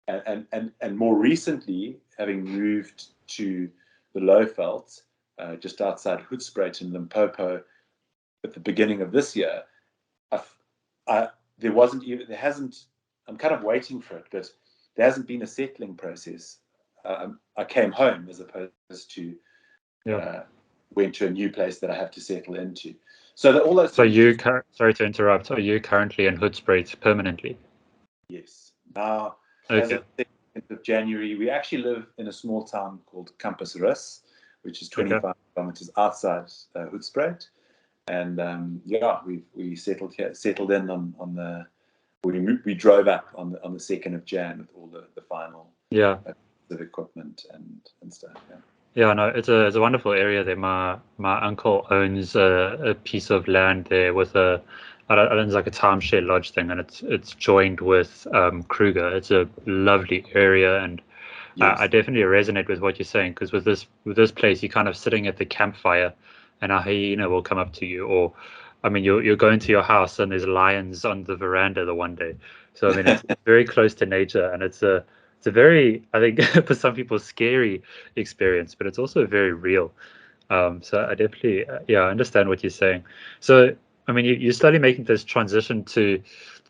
and more recently, having moved to the Lowveld, just outside Hoedspruit in Limpopo at the beginning of this year, there hasn't, I'm kind of waiting for it, but there hasn't been a settling process. I came home as opposed to went to a new place that I have to settle into. So all those. So sorry to interrupt. Are you currently in Hoedspruit permanently? Yes. Now, as of the 10th of January, we actually live in a small town called Kampersrus, which is 25 kilometers outside Hoedspruit. And we settled in on the. We drove up on the 2nd of Jan with all the final of equipment and stuff. Yeah, no, it's a wonderful area there. My uncle owns a piece of land there with I don't know, it's like a timeshare lodge thing, and it's joined with Kruger. It's a lovely area, and I definitely resonate with what you're saying, because with this place, you're kind of sitting at the campfire, and a hyena will come up to you, or I mean, you're going to your house and there's lions on the veranda the one day. So I mean, it's very close to nature, and it's a very, I think, for some people, scary experience, but it's also very real. So I definitely, I understand what you're saying. So I mean, you're slowly making this transition to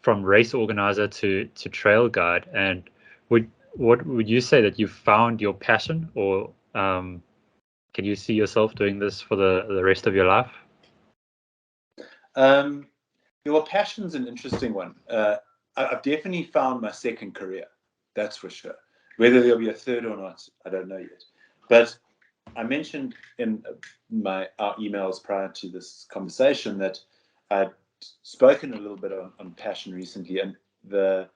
from race organizer to trail guide, and what would you say that you found your passion, or can you see yourself doing this for the rest of your life? Your passion's an interesting one. I've definitely found my second career, that's for sure. Whether there'll be a third or not, I don't know yet. But I mentioned in our emails prior to this conversation that I'd spoken a little bit on passion recently, and the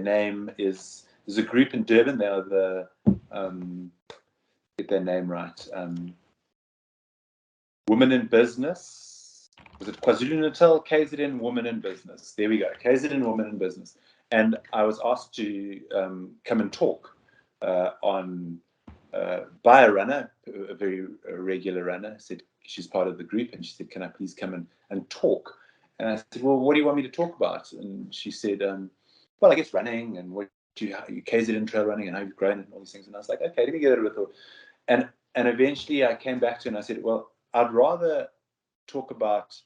name is, there's a group in Durban. They are the get their name right. Women in Business. Was it KwaZulu-Natal? KZN Women in Business. There we go. KZN Women in Business. And I was asked to come and talk by a runner, a very regular runner. I said, she's part of the group, and she said, can I please come and talk? And I said, well, what do you want me to talk about? And she said, well, I guess running, and what you KZN trail running, and how you've grown, and all these things. And I was like, okay, let me give it a thought. And eventually I came back to her and I said, well, I'd rather talk about,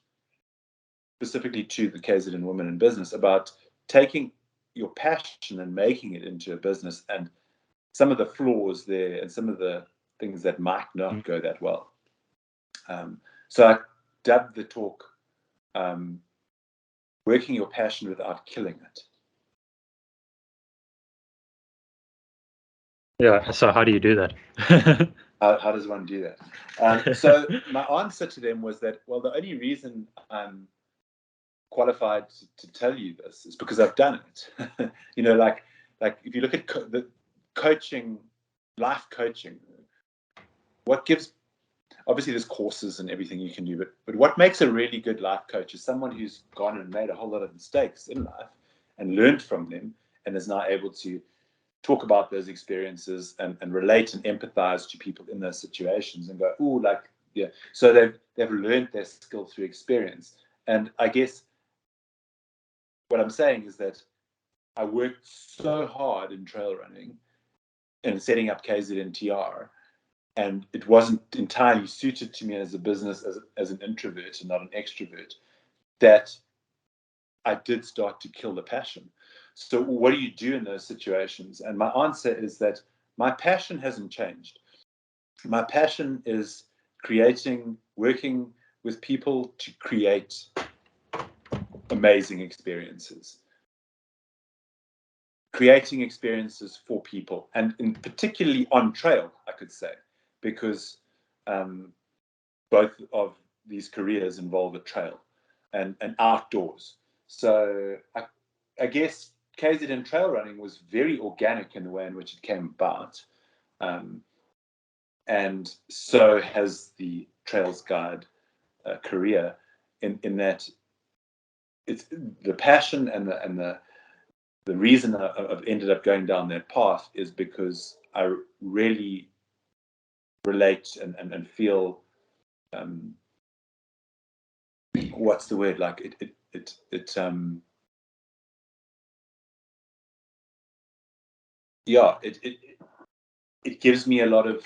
specifically to the KZN Women in Business, about taking your passion and making it into a business, and some of the flaws there and some of the things that might not go that well. So I dubbed the talk Working Your Passion Without Killing It. Yeah, so how do you do that? How does one do that? So my answer to them was that, well, the only reason I'm qualified to tell you this is because I've done it. You know, like if you look at the coaching, life coaching, what gives, obviously there's courses and everything you can do, but what makes a really good life coach is someone who's gone and made a whole lot of mistakes in life and learned from them, and is now able to talk about those experiences and relate and empathize to people in those situations and go, oh, like, yeah. So they've learned their skill through experience. And I guess what I'm saying is that I worked so hard in trail running and setting up KZNTR, and it wasn't entirely suited to me as a business, as an introvert and not an extrovert, that I did start to kill the passion. So what do you do in those situations? And my answer is that my passion hasn't changed. My passion is working with people to create amazing experiences. Creating experiences for people, and particularly on trail, I could say, because both of these careers involve a trail and outdoors. So I guess KZN trail running was very organic in the way in which it came about. And so has the Trails Guide career, in that it's the passion and the reason I've ended up going down that path is because I really relate and feel, what's the word, like it gives me a lot of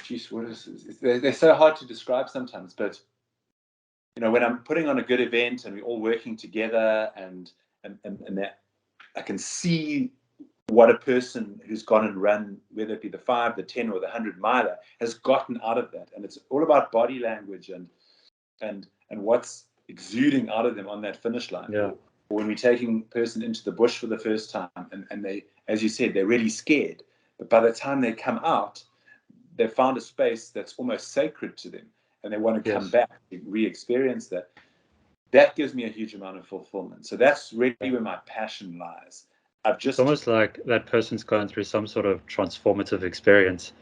geez, what is this? They're so hard to describe sometimes, but you know, when I'm putting on a good event and we're all working together, and that I can see what a person who's gone and run, whether it be the 5, the 10, or the 100 miler, has gotten out of that. And it's all about body language and what's exuding out of them on that finish line. Yeah. Or when we're taking a person into the bush for the first time, and they, as you said, they're really scared. But by the time they come out, they've found a space that's almost sacred to them, and they want to come back, re-experience that. That gives me a huge amount of fulfillment. So that's really where my passion lies. It's almost like that person's gone through some sort of transformative experience.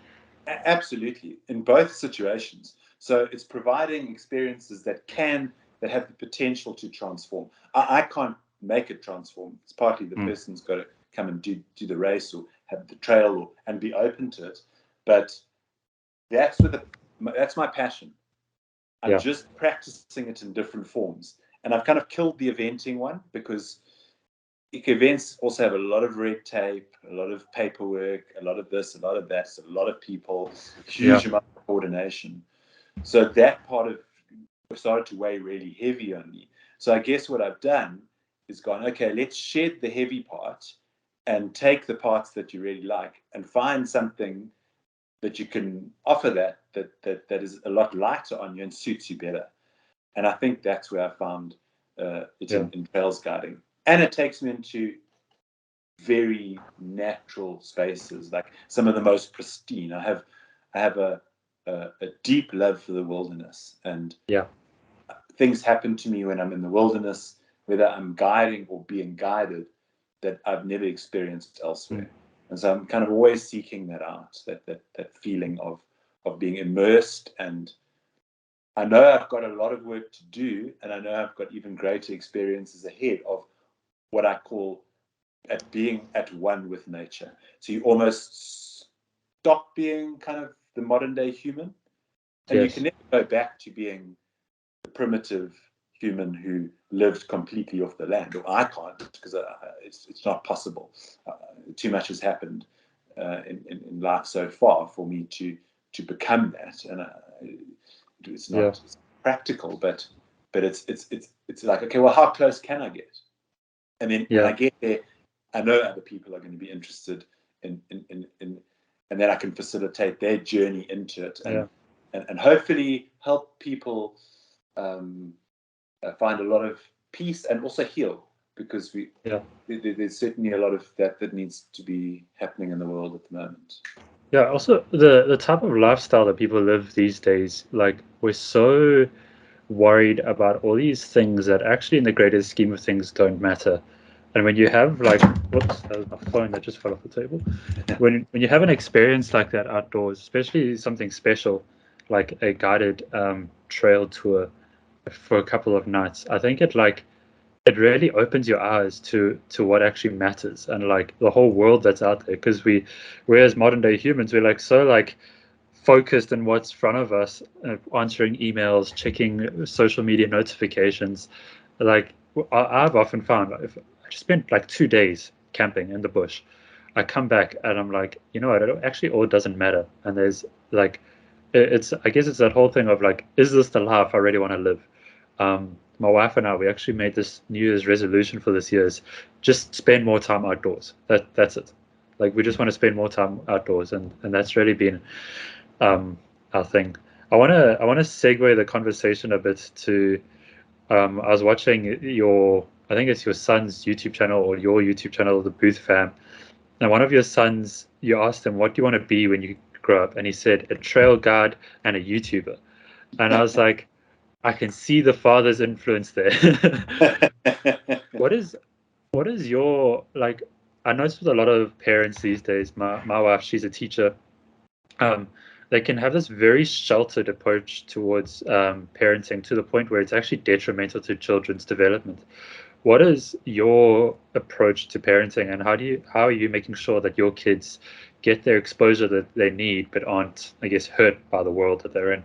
Absolutely, in both situations. So it's providing experiences that have the potential to transform. I can't make it transform. It's partly the person's got to come and do the race or have the trail and be open to it. But that's my passion. I'm just practicing it in different forms. And I've kind of killed the eventing one, because events also have a lot of red tape, a lot of paperwork, a lot of this, a lot of that, a lot of people, huge amount of coordination. So that part of started to weigh really heavy on me. So I guess what I've done is gone, okay, let's shed the heavy part and take the parts that you really like and find something that you can offer that is a lot lighter on you and suits you better. And I think that's where I found it in trails guiding. And it takes me into very natural spaces, like some of the most pristine. I have a deep love for the wilderness, and things happen to me when I'm in the wilderness, whether I'm guiding or being guided, that I've never experienced elsewhere. And so I'm kind of always seeking that out, that feeling of being immersed. And I know I've got a lot of work to do, and I know I've got even greater experiences ahead of what I call at being at one with nature. So you almost stop being kind of the modern day human, and you can never go back to being the primitive human who lived completely off the land. Or I can't, because it's not possible. Too much has happened in life so far for me to become that, and it's not practical. But it's like, okay, well, how close can I get? And then when I get there, I know other people are going to be interested in and then I can facilitate their journey into it, and hopefully help people find a lot of peace and also heal, because there's certainly a lot of that needs to be happening in the world at the moment. Yeah, also the type of lifestyle that people live these days, like we're so worried about all these things that actually in the greater scheme of things don't matter. And when you have like, whoops, that was my phone that just fell off the table. When you have an experience like that outdoors, especially something special, like a guided trail tour for a couple of nights, I think it really opens your eyes to what actually matters and like the whole world that's out there. Because we're as modern day humans, we're like so like focused on what's in front of us, answering emails, checking social media notifications. Like I've often found, if I just spent like 2 days camping in the bush, I come back and I'm like, you know what, it actually all doesn't matter. And there's like, it's I guess it's that whole thing of like, is this the life I really want to live? My wife and I, we actually made this New Year's resolution for this year is just spend more time outdoors. That's it. Like we just want to spend more time outdoors, and that's really been our thing. I want to segue the conversation a bit to. I was watching I think it's your son's YouTube channel or your YouTube channel, the Booth Fam. And one of your sons, you asked him, "What do you want to be when you grow up?" And he said, "A trail guide and a YouTuber." And I was like, I can see the father's influence there. What is your like? I notice with a lot of parents these days. My wife, she's a teacher. Um, they can have this very sheltered approach towards parenting to the point where it's actually detrimental to children's development. What is your approach to parenting, and how are you making sure that your kids get their exposure that they need, but aren't, I guess, hurt by the world that they're in?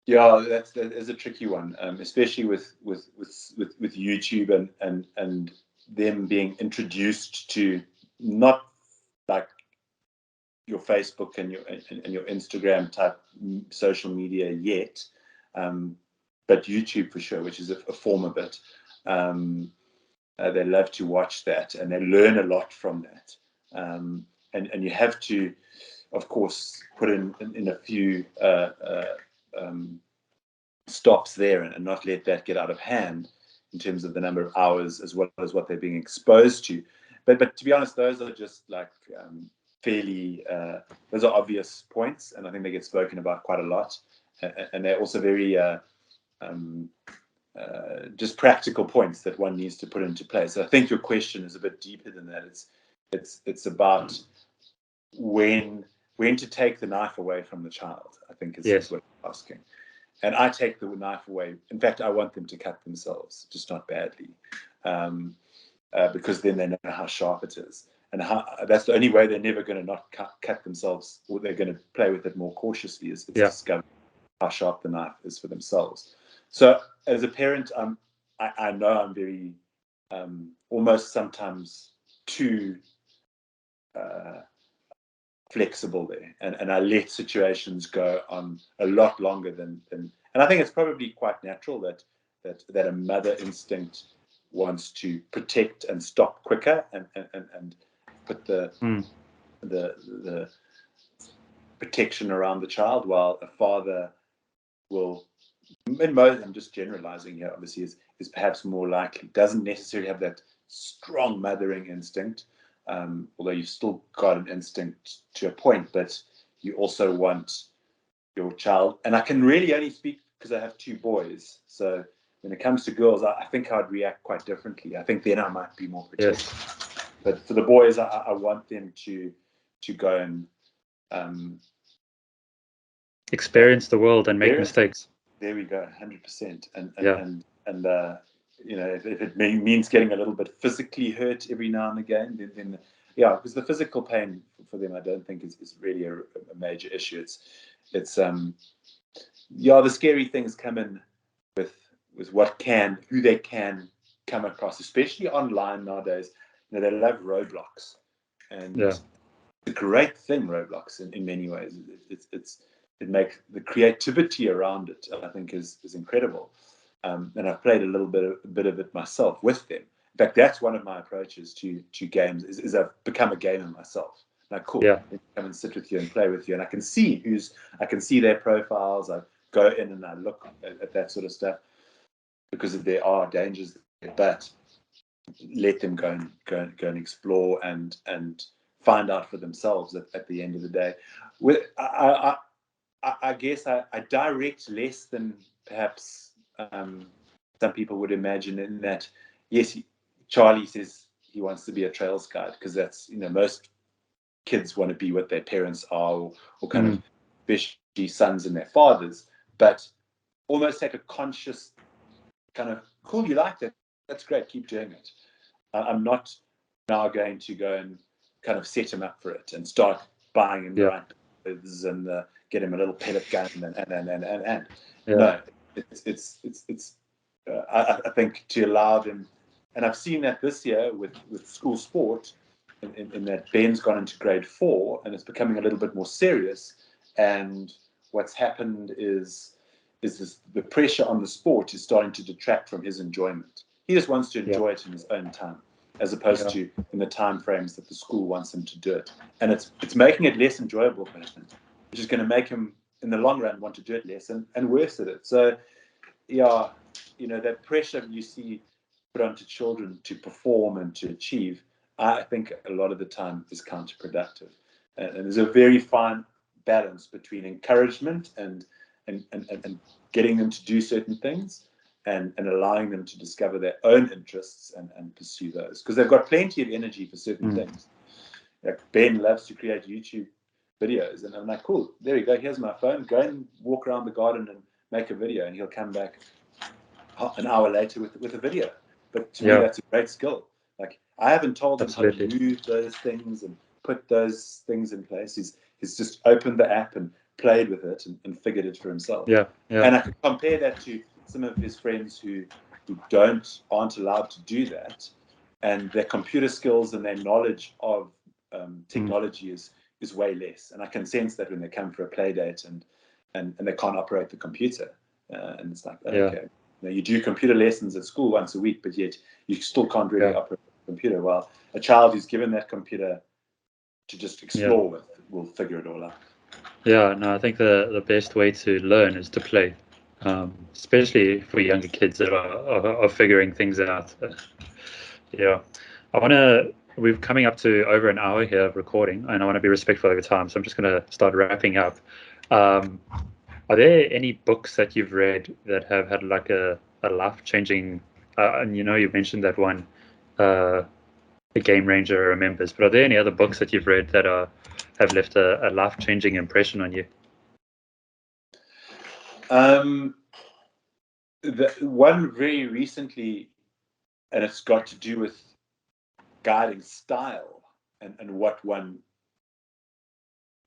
Yeah, that is a tricky one, especially with YouTube and them being introduced to not like your Facebook and your Instagram type social media yet, but YouTube for sure, which is a form of it. They love to watch that, and they learn a lot from that. And you have to, of course, put in a few stops there, and not let that get out of hand in terms of the number of hours as well as what they're being exposed to. But to be honest, those are just like fairly those are obvious points, and I think they get spoken about quite a lot, and they're also very just practical points that one needs to put into place. So I think your question is a bit deeper than that. It's about when to take the knife away from the child, I think is what you're asking. And I take the knife away. In fact, I want them to cut themselves, just not badly, because then they know how sharp it is. And that's the only way they're never going to not cut themselves, or they're going to play with it more cautiously, is discover how sharp the knife is for themselves. So as a parent, I know I'm very almost sometimes too flexible there, and I let situations go on a lot longer than and I think it's probably quite natural that a mother instinct wants to protect and stop quicker and put the protection around the child, while a father will, I'm just generalizing here, obviously, is perhaps more likely, doesn't necessarily have that strong mothering instinct, although you've still got an instinct to a point, but you also want your child, and I can really only speak because I have 2 boys, so when it comes to girls, I think I'd react quite differently. I think then I might be more protective. Yes. But for the boys, I want them to go and experience the world and make mistakes. There we go, 100%. And if it means getting a little bit physically hurt every now and again, then because the physical pain for them, I don't think is really a major issue. It's the scary things come in with who they can come across, especially online nowadays. They love Roblox, and it's a great thing, Roblox, in many ways. It makes the creativity around it, I think, is incredible. And I've played a bit of it myself with them. In fact, that's one of my approaches to games is I've become a gamer myself. Like, cool, I come and sit with you and play with you, and I can see their profiles. I go in and I look at that sort of stuff because there are dangers there, but let them go and explore and find out for themselves at the end of the day. I guess I direct less than perhaps some people would imagine, in that, yes, Charlie says he wants to be a trails guide because that's, most kids want to be what their parents are, or kind of especially sons and their fathers, but almost take a conscious kind of, cool, you like that, that's great, keep doing it. I'm not now going to go and kind of set him up for it and start buying him the right clothes and get him a little pellet gun and no, it's I think to allow them, and I've seen that this year with school sport, in that Ben's gone into grade 4 and it's becoming a little bit more serious, and what's happened is the pressure on the sport is starting to detract from his enjoyment. He just wants to enjoy it in his own time, as opposed to in the time frames that the school wants him to do it. And it's making it less enjoyable for him, which is going to make him, in the long run, want to do it less and worse at it. So, that pressure you see put onto children to perform and to achieve, I think a lot of the time is counterproductive. And there's a very fine balance between encouragement and getting them to do certain things, and allowing them to discover their own interests and pursue those, because they've got plenty of energy for certain things. Like Ben loves to create YouTube videos, and I'm like, cool, there you go, here's my phone, go and walk around the garden and make a video, and he'll come back an hour later with a video. But to me, that's a great skill. Like, I haven't told him how to move those things and put those things in place. He's just opened the app and played with it and figured it for himself. And I could compare that to some of his friends who aren't allowed to do that, and their computer skills and their knowledge of technology is way less. And I can sense that when they come for a play date and they can't operate the computer, and it's like, okay, you do computer lessons at school once a week, but yet you still can't really operate the computer. Well, a child who's given that computer to just explore with will figure it all out. I think the best way to learn is to play, especially for younger kids that are figuring things out. We're coming up to over an hour here of recording, and I want to be respectful of your time, so I'm just going to start wrapping up. Are there any books that you've read that have had like a life-changing, and you mentioned that one, The Game Ranger Remembers, but are there any other books that you've read that have left a life-changing impression on you? The one very recently, and it's got to do with guiding style and what one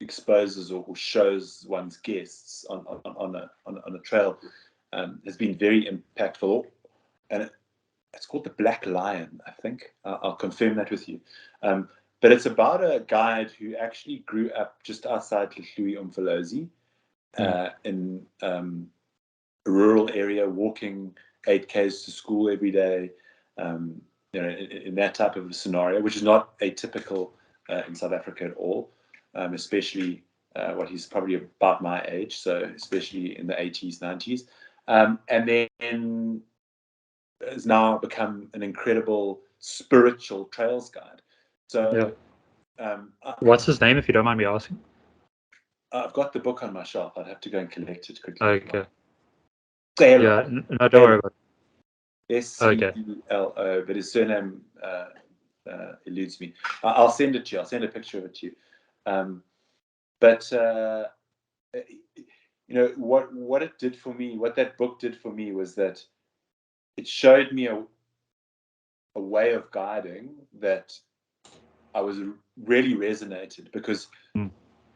exposes or shows one's guests on a trail, has been very impactful, and it's called The Black Lion, I think. I'll confirm that with you. But it's about a guide who actually grew up just outside Limpopo, in a rural area, walking 8Ks to school every day, in that type of a scenario, which is not atypical in South Africa at all, especially he's probably about my age, so especially in the 80s, 90s. And then has now become an incredible spiritual trails guide. So, what's his name, if you don't mind me asking? I've got the book on my shelf. I'd have to go and collect it quickly. Okay. Celo. Yeah, no, don't worry about it. Celo, but his surname eludes me. I'll send it to you. I'll send a picture of it to you. But what it did for me, what that book did for me, was that it showed me a way of guiding that I was really resonated, because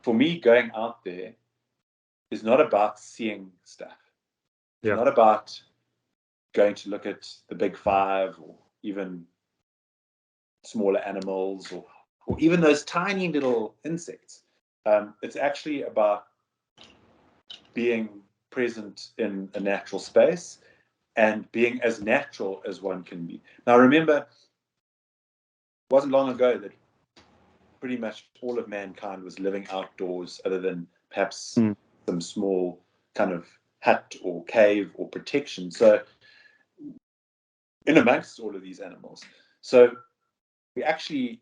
for me, going out there is not about seeing stuff. It's not about going to look at the big five or even smaller animals or even those tiny little insects. It's actually about being present in a natural space and being as natural as one can be. Now, remember, it wasn't long ago that pretty much all of mankind was living outdoors, other than perhaps some small kind of hut or cave or protection. So, in amongst all of these animals. So, we actually,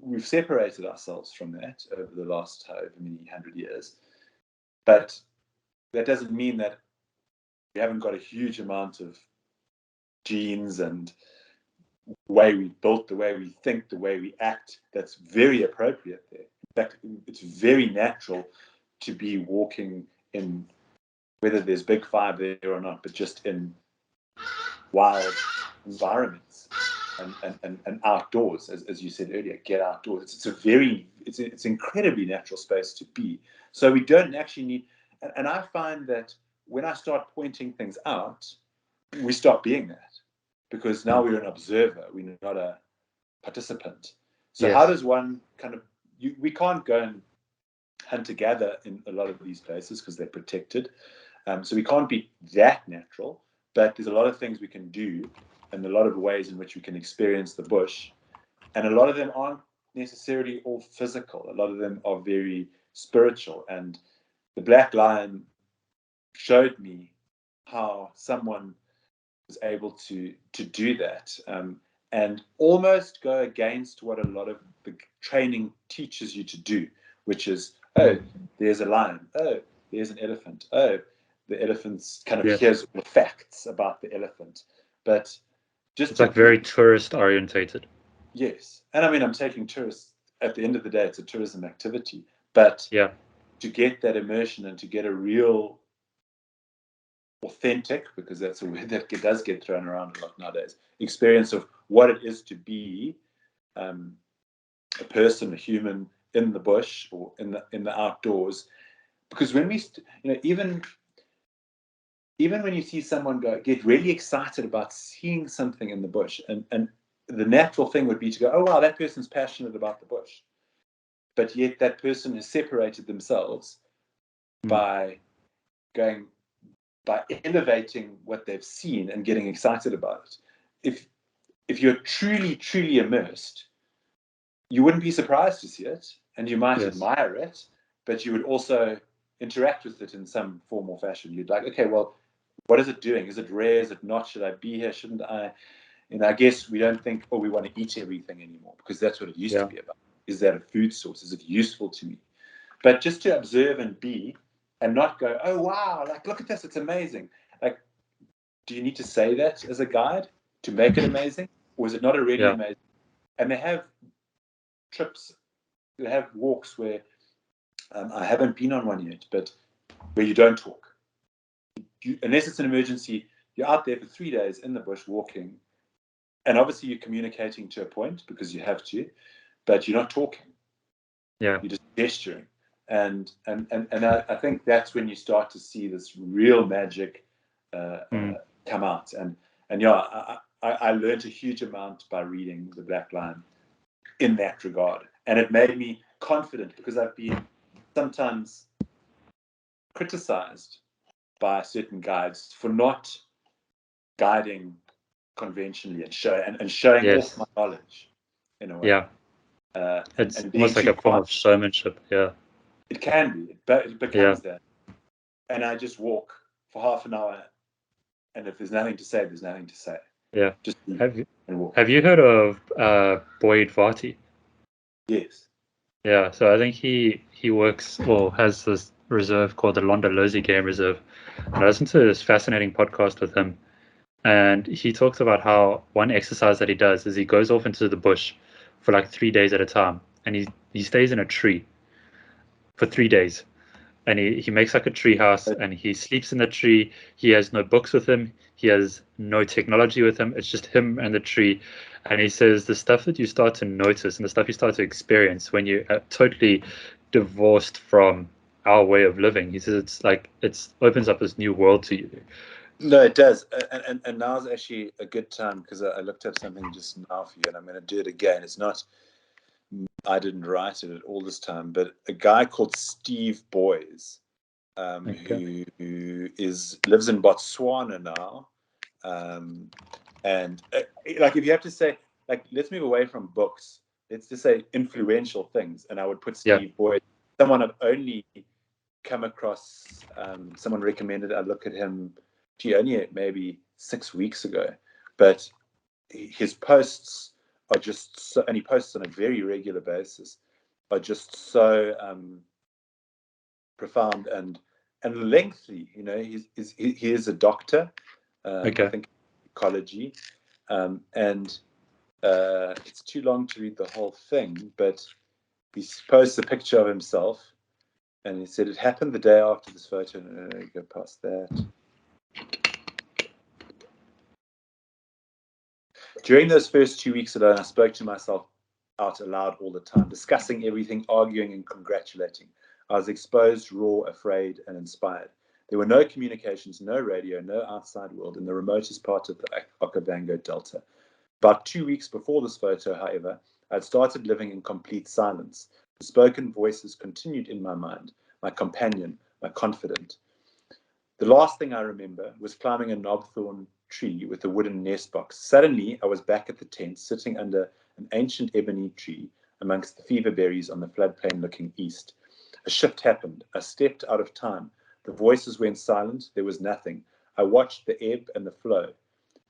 we've separated ourselves from that over the last however many 100 years. But that doesn't mean that we haven't got a huge amount of genes and way we built, the way we think, the way we act, that's very appropriate there. In fact, it's very natural to be walking in, whether there's big five there or not, but just in wild environments and outdoors, as you said earlier, get outdoors. It's incredibly natural space to be. So we don't actually need, and I find that when I start pointing things out, we stop being that, because now we're an observer, we're not a participant. So how does one kind of, we can't go and hunter-gather in a lot of these places because they're protected. So we can't be that natural, but there's a lot of things we can do and a lot of ways in which we can experience the bush. And a lot of them aren't necessarily all physical. A lot of them are very spiritual. And the Black Lion showed me how someone was able to do that, and almost go against what a lot of the training teaches you to do, which is, oh, there's a lion, oh, there's an elephant, oh, the elephant's kind of, here's the facts about the elephant. But just it's like very tourist orientated. Yes. And I mean, I'm taking tourists, at the end of the day, it's a tourism activity, but to get that immersion and to get a real authentic, because that's a word that does get thrown around a lot nowadays, experience of what it is to be a person, a human in the bush or in the outdoors. Because when we, even when you see someone get really excited about seeing something in the bush, and the natural thing would be to go, oh wow, that person's passionate about the bush, but yet that person has separated themselves by elevating what they've seen and getting excited about it. If you're truly immersed, you wouldn't be surprised to see it, and you might admire it, but you would also interact with it in some form or fashion. You'd like, okay, well, what is it doing? Is it rare? Is it not? Should I be here? Shouldn't I? And I guess we don't think, oh, we want to eat everything anymore, because that's what it used to be about. Is that a food source? Is it useful to me? But just to observe and be, and not go, oh, wow, like, look at this, it's amazing. Like, do you need to say that as a guide to make it amazing? Or is it not already amazing? And they have trips, they have walks where, I haven't been on one yet, but where you don't talk. Unless it's an emergency, you're out there for 3 days in the bush walking, and obviously you're communicating to a point because you have to, but you're not talking. You're just gesturing. And I think that's when you start to see this real magic come out. And I learned a huge amount by reading The Black Lion. in that regard. And it made me confident, because I've been sometimes criticized by certain guides for not guiding conventionally and showing off Yes. my knowledge in a way. Yeah. It's And being almost like too a form quiet. of showmanship. Yeah. It can be, but it Yeah. becomes that. And I just walk for half an hour, and if there's nothing to say, there's nothing to say. Yeah. Just Have you and walk. have you heard of Boyd Varty? Yes. Yeah, so I think he works or has this reserve called the Londolozi Game Reserve. And I listened to this fascinating podcast with him, and he talks about how one exercise that he does is he goes off into the bush for like 3 days at a time, and he stays in a tree for 3 days, and he makes like a tree house, and he sleeps in the tree. He has no books with him. He has no technology with him. It's just him and the tree. And he says the stuff that you start to notice and the stuff you start to experience when you are totally divorced from our way of living. He says it's like it opens up this new world to you. No, it does. And now's actually a good time, because I looked up something just now for you, and I'm going to do it again. It's not, I didn't write it at all this time, but a guy called Steve Boys, Okay. who lives in Botswana now. And like, if you have to say, like, let's move away from books. Let's just say influential things. And I would put Yeah. Steve Boyd, someone I've only come across, someone recommended I look at him, only maybe 6 weeks ago. But his posts are just so, and he posts on a very regular basis, are just so profound and lengthy. You know, he is a doctor, I Okay. think, ecology, and it's too long to read the whole thing, but he posts a picture of himself, and he said it happened the day after this photo. Go past that. During those first 2 weeks alone, I spoke to myself out aloud all the time, discussing everything, arguing and congratulating. I was exposed, raw, afraid, and inspired. There were no communications, no radio, no outside world in the remotest part of the Okavango Delta. About 2 weeks before this photo, however, I had started living in complete silence. The spoken voices continued in my mind, my companion, my confidant. The last thing I remember was climbing a knobthorn tree with a wooden nest box. Suddenly, I was back at the tent, sitting under an ancient ebony tree amongst the fever berries on the floodplain looking east. A shift happened. I stepped out of time. The voices went silent. There was nothing. I watched the ebb and the flow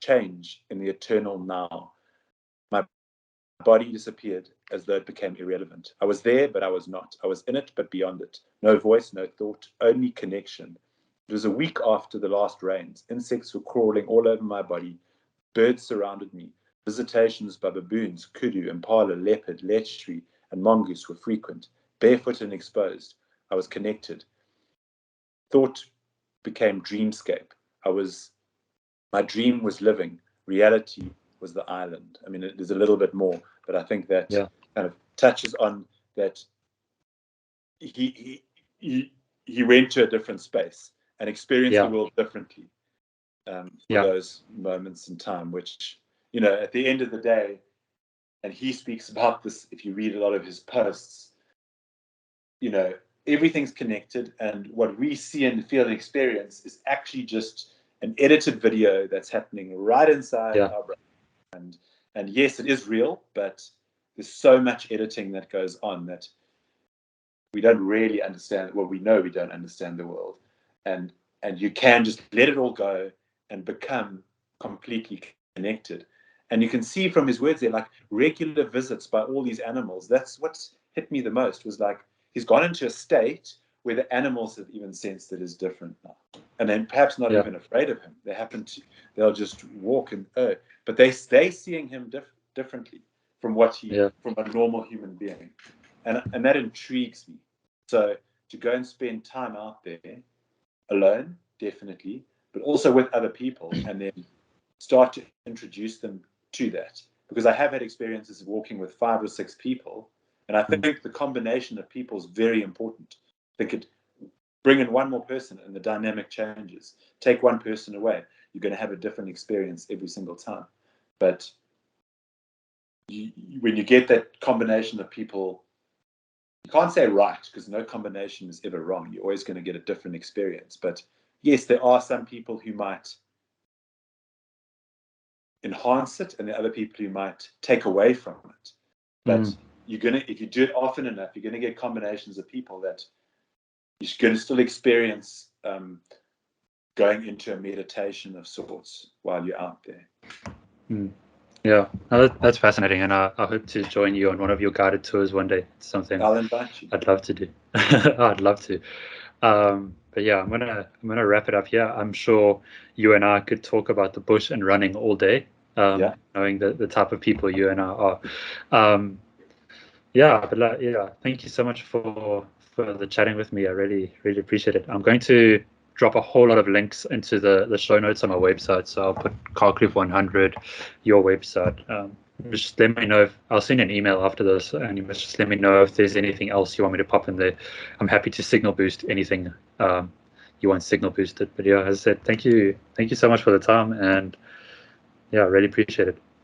change in the eternal now. My body disappeared as though it became irrelevant. I was there, but I was not. I was in it, but beyond it. No voice, no thought, only connection. It was a week after the last rains. Insects were crawling all over my body. Birds surrounded me. Visitations by baboons, kudu, impala, leopard, lechri, and mongoose were frequent. Barefoot and exposed, I was connected. Thought became dreamscape. My dream was living. Reality was the island. I mean, there's a little bit more, but I think that kind of touches on that. He went to a different space and experienced the world differently, for those moments in time, which, you know, at the end of the day, and he speaks about this, if you read a lot of his posts, you know, everything's connected, and what we see and feel and experience is actually just an edited video that's happening right inside our brain. And yes, it is real, but there's so much editing that goes on that we don't really understand. Well, we know we don't understand the world, and you can just let it all go and become completely connected. And you can see from his words there, like, regular visits by all these animals. That's what's hit me the most, was like, he's gone into a state where the animals have even sensed it is different now, and then perhaps not even afraid of him. They'll just walk and but they seeing him differently from from a normal human being, and that intrigues me. So to go and spend time out there alone, definitely, but also with other people, and then start to introduce them to that. Because I have had experiences of walking with 5 or 6 people, and I think the combination of people is very important. I think bring in one more person and the dynamic changes. Take one person away, you're going to have a different experience every single time. But when you get that combination of people, you can't say right, because no combination is ever wrong. You're always going to get a different experience. But yes, there are some people who might enhance it, and the other people who might take away from it. But if you do it often enough, you're going to get combinations of people that you're going to still experience going into a meditation of sorts while you're out there. Yeah, no, that's fascinating, and I hope to join you on one of your guided tours one day. It's something I'll invite you. I'd love to do. I'd love to. But yeah, I'm gonna wrap it up here. I'm sure you and I could talk about the bush and running all day. Knowing the type of people you and I are. Thank you so much for the chatting with me. I really appreciate it. I'm going to drop a whole lot of links into the show notes on my website. So I'll put Carcliff 100, your website. Just let me know if I'll send an email after this, and you must just let me know if there's anything else you want me to pop in there. I'm happy to signal boost anything you want signal boosted. But yeah, as I said, thank you so much for the time, and yeah, I really appreciate it.